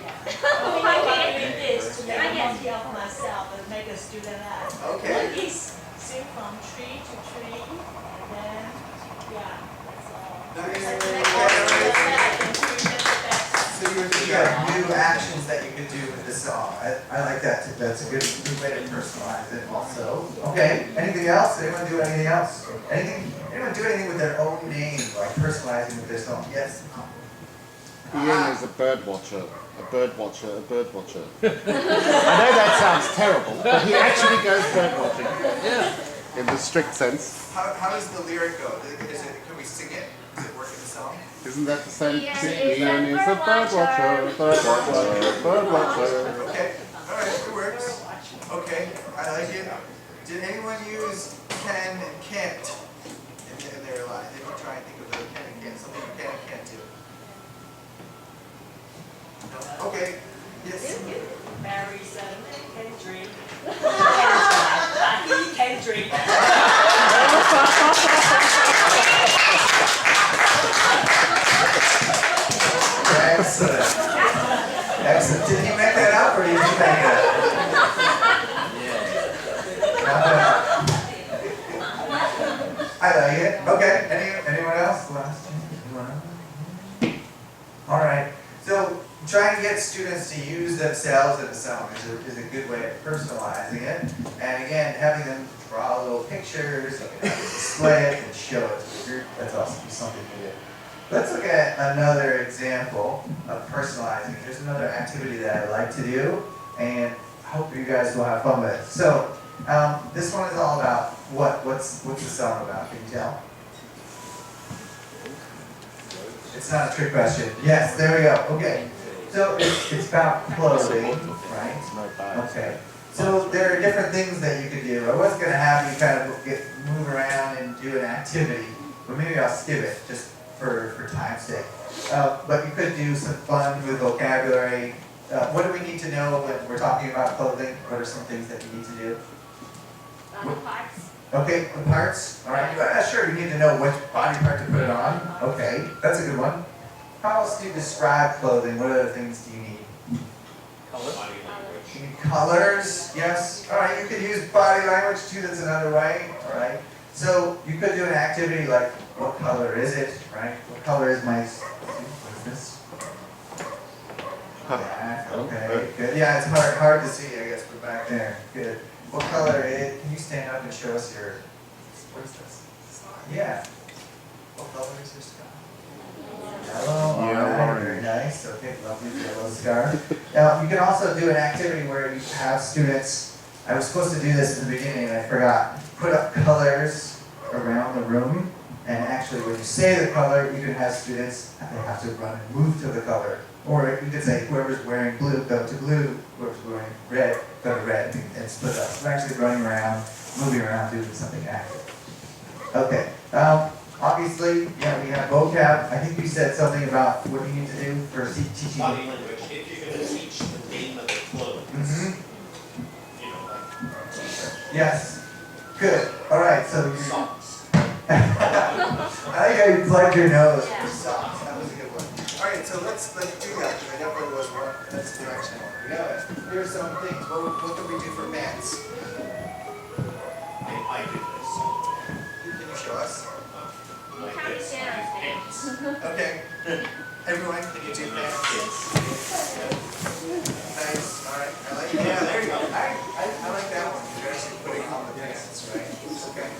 Yeah. Oh, I'm monkey. doing this to make a Monkey. monkey of myself and make a student laugh. Okay. Monkeys swim from tree to tree. Then, yeah, that's all. So you have new actions that you could do with the song. I like that too. That's a good way to personalize it also. Okay, anything else? Anyone do anything else? Anyone do anything with their own name, like personalizing with their song? Yes? Ian is a bird watcher. A bird watcher, a bird watcher. I know that sounds terrible, but he actually goes bird watching. Yeah. In the strict sense. How does the lyric go? Can we sing it? Does it work in the song? Isn't that the same? Ian Ian is a bird watcher, bird watcher, bird watcher. Okay, alright, it works. Okay, I like it. Did anyone use can and can't in their line? Did you try and think of the can and can't, something you can and can't do? No? Okay, yes. Mary said, can drink. He can drink. Excellent. Excellent. Did you make that up or did you make it up? Not bad. I like it. Okay. Anyone else? Last chance. All right. So trying to get students to use themselves in a song is a good way of personalizing it. And again, having them draw little pictures, you can display it and show it to the group. That's also something to do. Let's look at another example of personalizing. Here's another activity that I like to do, and I hope you guys will have fun with it. So, this one is all about what's the song about? Can you tell? It's not a trick question. Yes, there we go. Okay. So it's about clothing, right? Okay. So there are different things that you could do. I was going to have you kind of move around and do an activity. but maybe I'll skip it just for time's sake. But you could do some fun with vocabulary. What do we need to know when we're talking about clothing? What are some things that we need to do? Parts. Okay, the parts. All right, sure. You need to know which body part to put it on. Okay, that's a good one. How else do you describe clothing? What other things do you need? Color. Body language. You need colors. Yes. All right. You could use body language too. That's another way. All right. So you could do an activity like, what color is it? Right. What color is my suit? What is this? Yeah, okay. Good. Yeah, it's hard to see. I guess, but back there. Good. What color is it? Can you stand up and show us your? What is this? Yeah. What color is your scarf? Yellow. All right. Very nice. Okay. Lovely yellow scarf. Now you can also do an activity where you have students. I was supposed to do this in the beginning and I forgot. Put up colors around the room, and actually, when you say the color, you can have students. They have to run and move to the color. Or you could say, whoever's wearing blue, go to blue. Whoever's wearing red, go to red, and split up. We're actually running around, moving around, doing something active. Okay. Obviously, yeah, we have vocab. I think you said something about what you need to do for teaching. Body language. If you're going to teach the name of the clothes, you know, like t-shirt, Yes. Good. All right. So you're. socks. I like how you plugged your nose Yeah. for socks. That was a good one. All right, so let's do that. I definitely was wrong. That's the direction I want to go. Here are some things. What can we do for pants? I do this. Can you show us? Like How to this. share our Pants. Okay. Everyone, can you do pants? Nice. All right. I like. Yeah, there you go. I like that one. You're actually putting on the pants, right? Okay.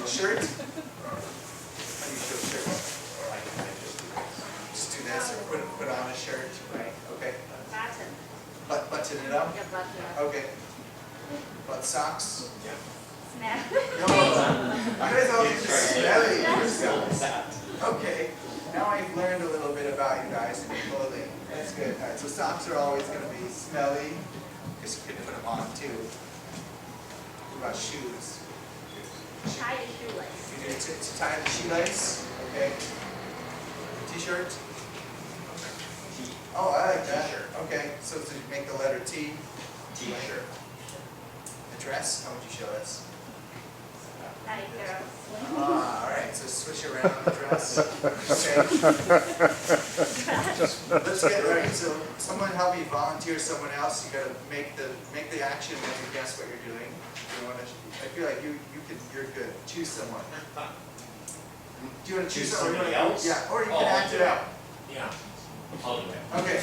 Shirt. How do you show shirts? Just do this or put on a shirt, right? Okay. Button. Button it up. Yeah, button. Okay. But socks. Snap. No. You guys all need to smelly yourselves. Okay. Now I've learned a little bit about you guys and your clothing. That's good. All right. So socks are always going to be smelly because you can put them on too. What about shoes? Tie the shoelace. You need to tie the shoelace. Okay. T-shirt. Oh, I like that. Okay. So you make the letter T. T-shirt. The dress. How would you show us? Like girls. All right. So switch around the dress. Okay. Let's get ready. So someone help me volunteer someone else. You got to make the action and then you guess what you're doing. You want to? I feel like you're good. Choose someone. Do you want to choose Choose someone? somebody else? Yeah. Or you Oh, can act it out. Yeah. I'll do it. Okay.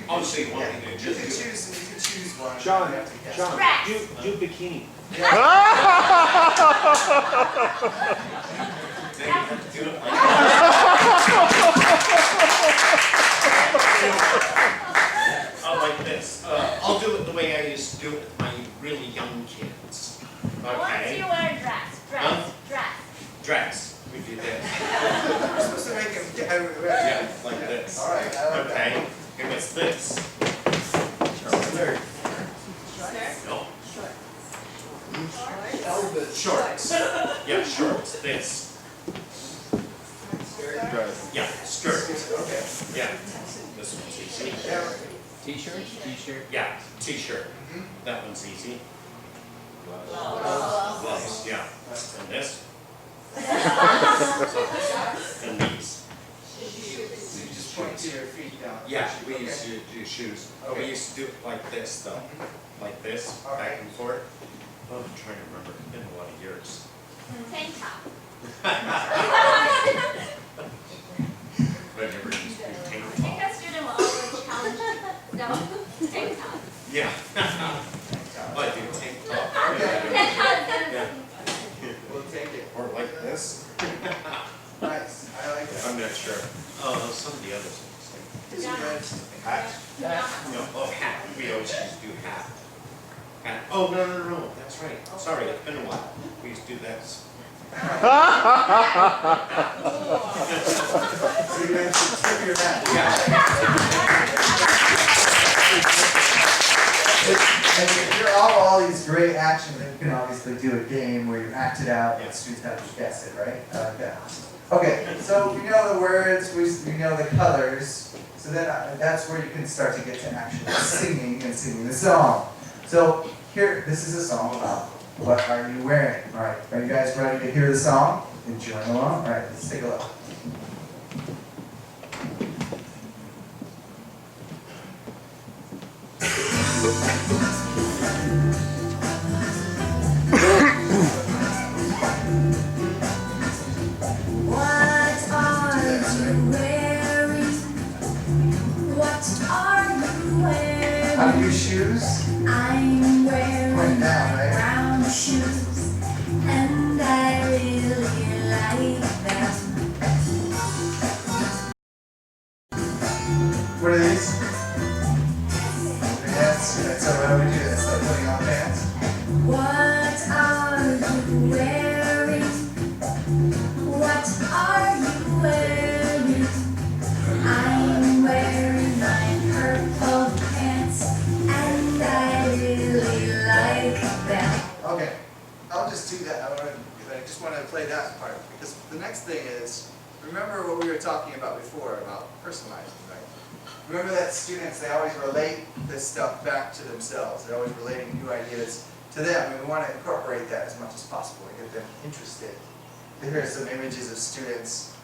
Obviously, one thing to You just can do. choose one. John, You have to guess. John, Dress. do bikini. Then you have to do it like this. I'll do it the way I used to do it with my really young kids. Once Okay? you wear a dress. Huh? Dress. Dress. We do this. You're supposed to make him. Yeah, like this. All right. I like that. Okay? It was this. Skirt. No. Shorts. Yeah, shorts. This. Yeah, skirt. Okay. Yeah. This one's easy. Yeah. T-shirt. T-shirt. Yeah, t-shirt. That one's easy. Gloves, yeah. And this. And these. So you just point to your feet down. Yeah, we used to do shoes. But we used to do it like this though. Like this, back and forth. Oh, I'm trying to remember. It's been a lot of years. Tank top. But I never used to do tank top. Because students will always challenge you. So, tank top. Yeah. I do tank top. Yeah. We'll take it. Or like this. Nice. I like that. I'm not sure. Some of the other things. This is good. Hat. No, oh, hat. We always used to do hat. Hat. Oh, no. That's right. Sorry, it's been a while. We used to do that. So you have to tip your hat. Yeah. And great action, then you can obviously do a game where you act it out and students have to guess it, right? I like that. Okay, so we know the words, we know the colors, so then that's where you can start to get to actually singing and singing the song. So here, this is a song about what are you wearing? All right, are you guys ready to hear the song? Enjoying along? All right, let's take a look. How do you shoes? I'm wearing Right now, my right? brown shoes, and I really like them. What are these? Pants. So how do we do this? Like putting on pants? What are you wearing? What are you wearing? I'm wearing my purple pants, and I really like them. Okay, I'll just do that. I just want to play that part because the next thing is, remember what we were talking about before about personalizing, right? Remember that students, they always relate this stuff back to themselves. They're always relating new ideas to them, and we want to incorporate that as much as possible to get them interested. Here are some images of students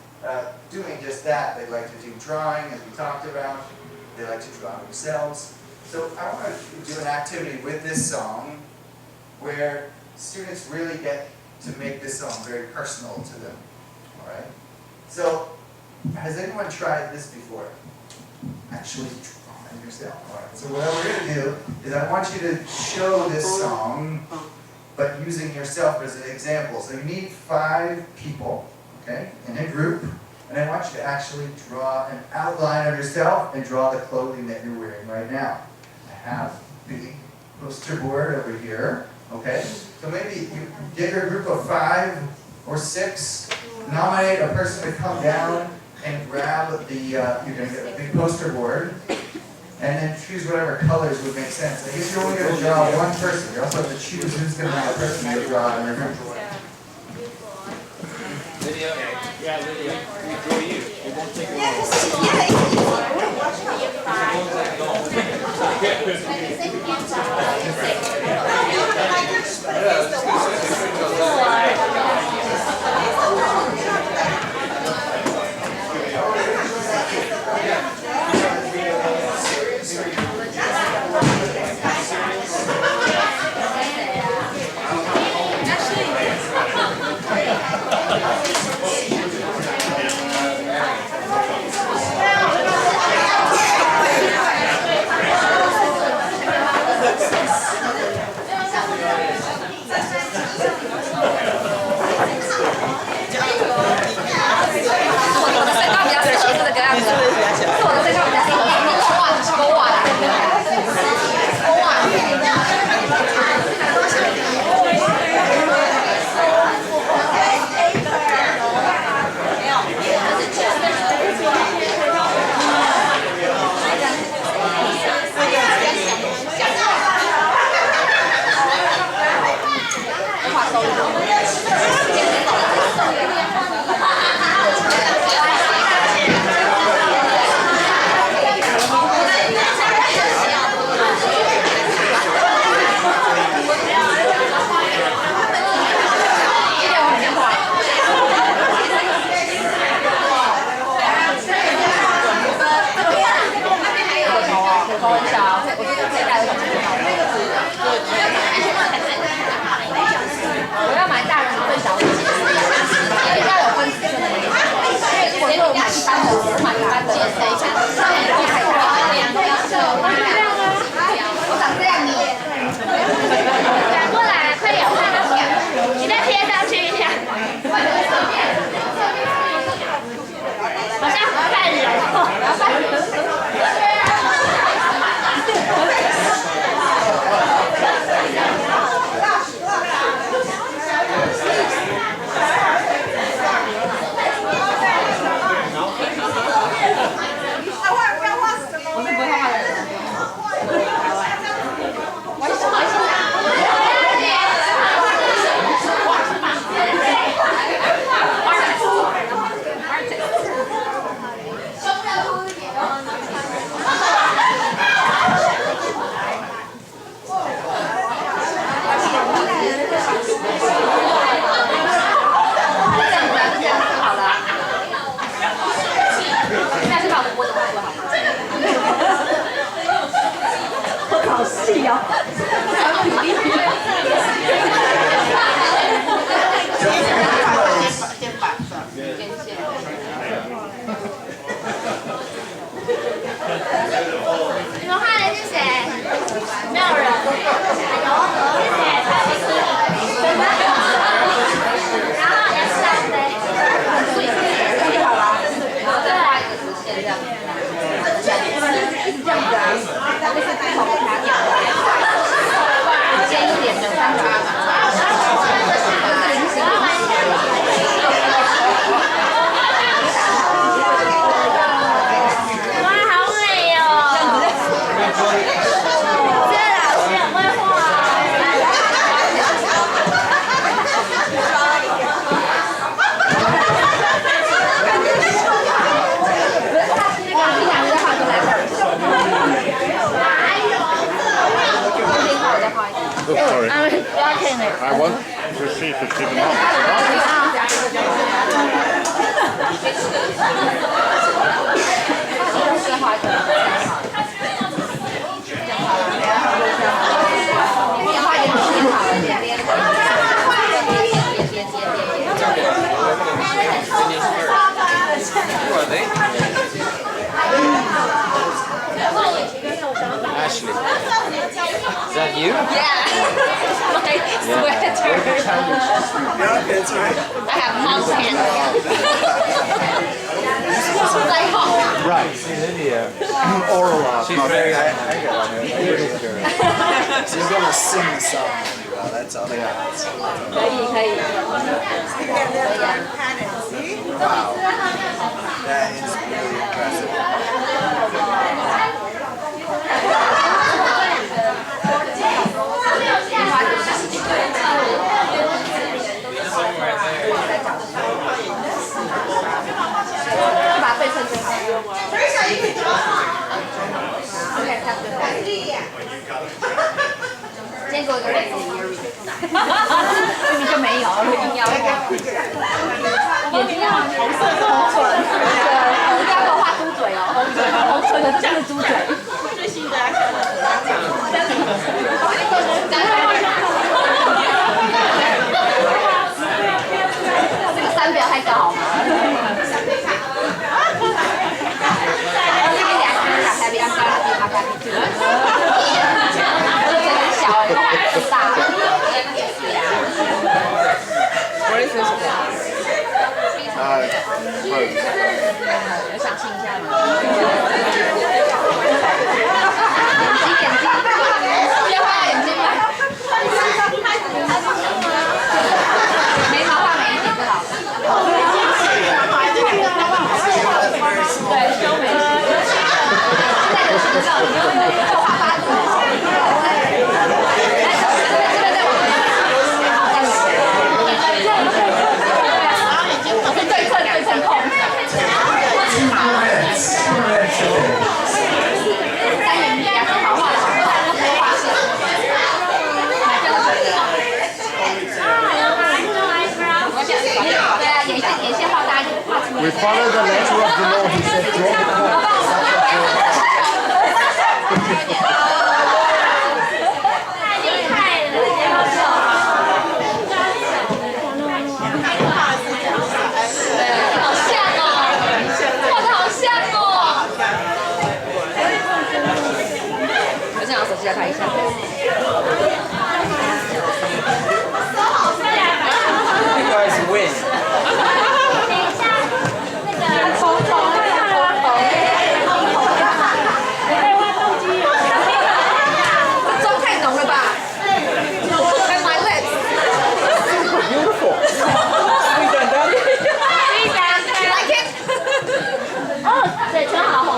doing just that. They like to do drawing, as we talked about. They like to draw themselves. So I want to do an activity with this song where students really get to make this song very personal to them. All right? So, has anyone tried this before? Actually drawing yourself. All right. So what we're going to do is I want you to show this song, but using yourself as an example. So you need 5 people, okay, in a group, and I want you to actually draw an outline of yourself and draw the clothing that you're wearing right now. I have a big poster board over here, okay? So maybe you get your group of 5 or 6, nominate a person to come down and grab the, you're going to get a big poster board, and then choose whatever colors would make sense. I guess you're only going to draw one person. You also have to choose who's going to be the person you draw in your group. Lydia, yeah, Lydia, we draw you. It won't take long. Sorry. I'm blocking it. I want to see if it's even on. Ashley, is that you? Yeah. My sweater. Yeah, it's right. I have mom pants. Like home. Right. Oral art. She's very She's gonna sing the song. That's all. Yeah. 可以可以。 Wow. That is really impressive. OK， 差不多。先给我一个杯子，你就没有，硬要我。眼睛要红色红唇，对，要给我画猪嘴哦，红唇的真的猪嘴。最新的啊，小这个三不要太高好吗？What is this? 有想亲一下吗？眼睛，要画眼睛吗？眉毛画美一点就好了。对，修眉。现在就知道，就画八字。We follow the letter of the law. He said, draw the corner. 再拍一下。You guys win. 妆太浓了吧 ？And my lips. Beautiful. Sweet and done. You like it? 哦，对，真好红。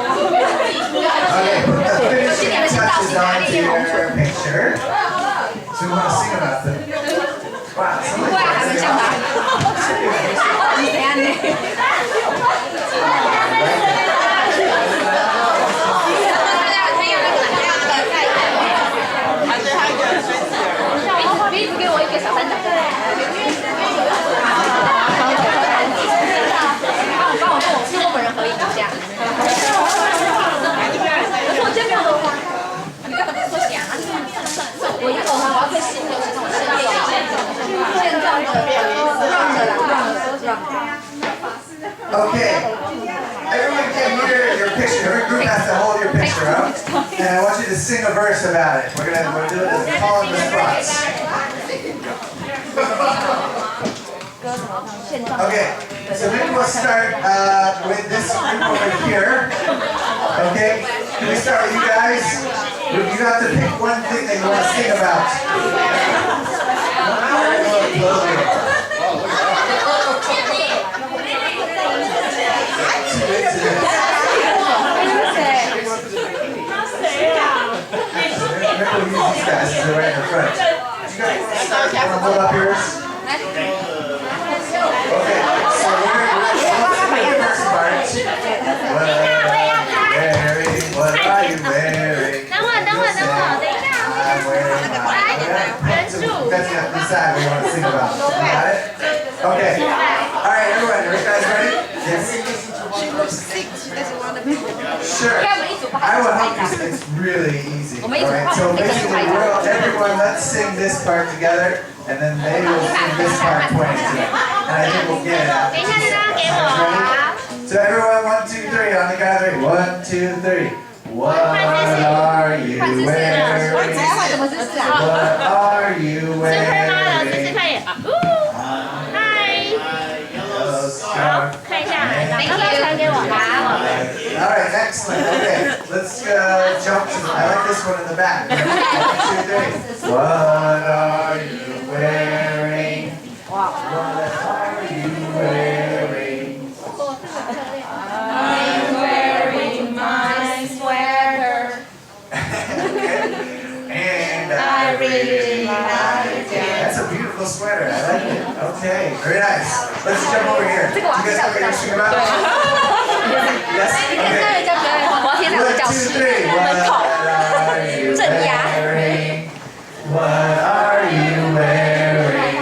Okay, put the finishing touches onto your picture. So we want to sing about them. Wow, somebody 还没讲完。怎样呢？ 鼻子给我一个小三角。帮我跟我本人合影一下。我今天没有头发。你干嘛不说想啊？我一头发我要最新流行那种现在的 Okay. Everyone get your picture. Every group has to hold your picture up. And I want you to sing a verse about it. We're gonna do it as call on the spots. Okay. So maybe we'll start with this group over here. Okay? Can we start with you guys? You have to pick one thing that you want to sing about. Remember we use these guys, they're right in the front. You guys want to hold up yours? Okay, so we're going to the first part. What are you wearing? I'm wearing my because you have to decide what you want to sing about. Got it? Okay. All right, everyone, are you guys ready? Yes. She looks sick. She doesn't want to be. Sure. I will help you. It's really easy. All right. So basically, everyone, let's sing this part together, and then they will sing this part pointing to it. And I think we'll get it after. Ready? So everyone, 1, 2, 3 on the count of 3. 1, 2, 3. What are you wearing? What are you wearing? Alright, excellent. Okay, let's jump to I like this one in the back. 1, 2, 3. What are you wearing? What are you wearing? I'm wearing my sweater. And I really like it. That's a beautiful sweater. I like it. Okay, very nice. Let's jump over here. Do you guys know what you're singing about? Yes? Okay. 1, 2, 3. What are you wearing?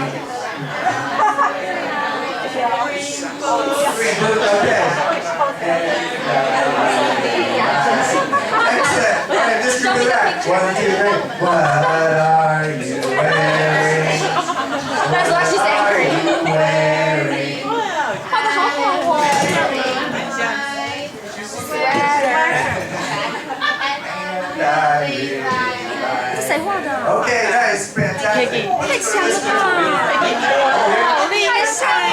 Okay. Excellent. Okay, just do that. 1, 2, 3. What are you wearing? That's why she's angry. Wearing. 画得好好哦。这谁画的 Okay, nice, fantastic. 太强了吧！好厉害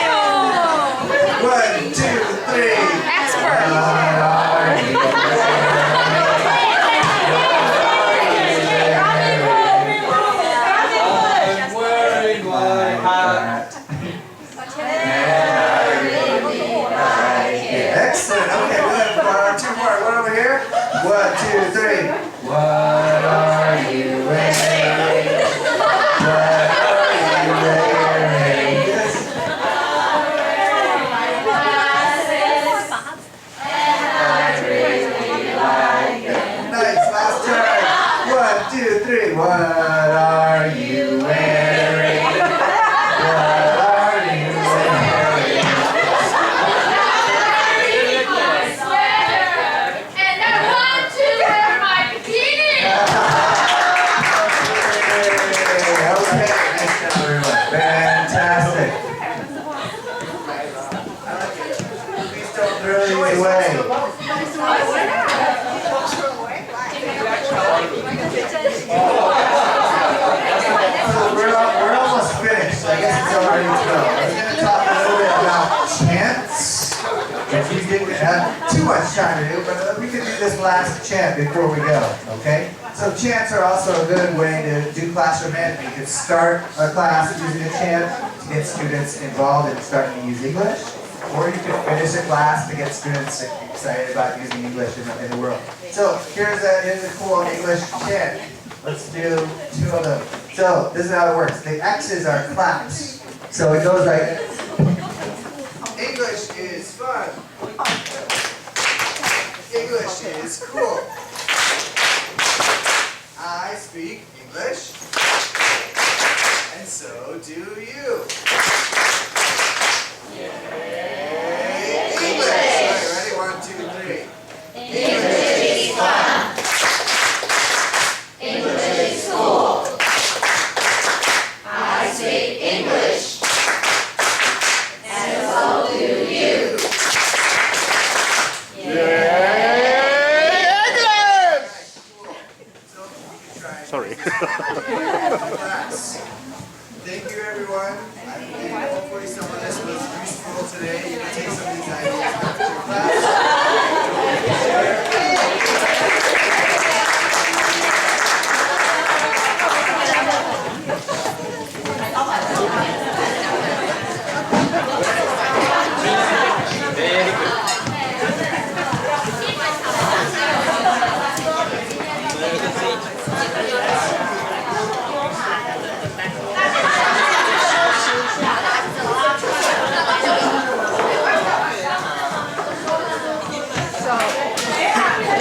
哦 1, 2, 3.！Expert。 What are you I'm wearing my hat. Excellent. Okay, good. 2 more. One over here. 1, 2, 3. What are you wearing? What are you wearing? Nice. Last time. 1, 2, 3. What are you wearing? What are you wearing? And I want to wear my bikini. Okay, nice job, everyone. Fantastic. Please don't throw these away. So we're almost finished. I guess it's all ready to go. We're going to talk a little bit about chants. If you didn't have too much time to do, but we can do this last chant before we go, okay? So chants are also a good way to do classroom ed. You can start a class using a chant to get students involved in starting to use English, or you can finish a class to get students excited about using English in the world. So here's a cool English chant. Let's do 2 of them. So this is how it works. The X's are claps. So it goes like this. English is fun. English is cool. I speak English. And so do you. Yay! English! All right, ready? 1, 2, 3. English is fun. English is cool. I speak English. And so do you. Sorry. Thank you, everyone. Hopefully some of this was useful today. You can take some of these ideas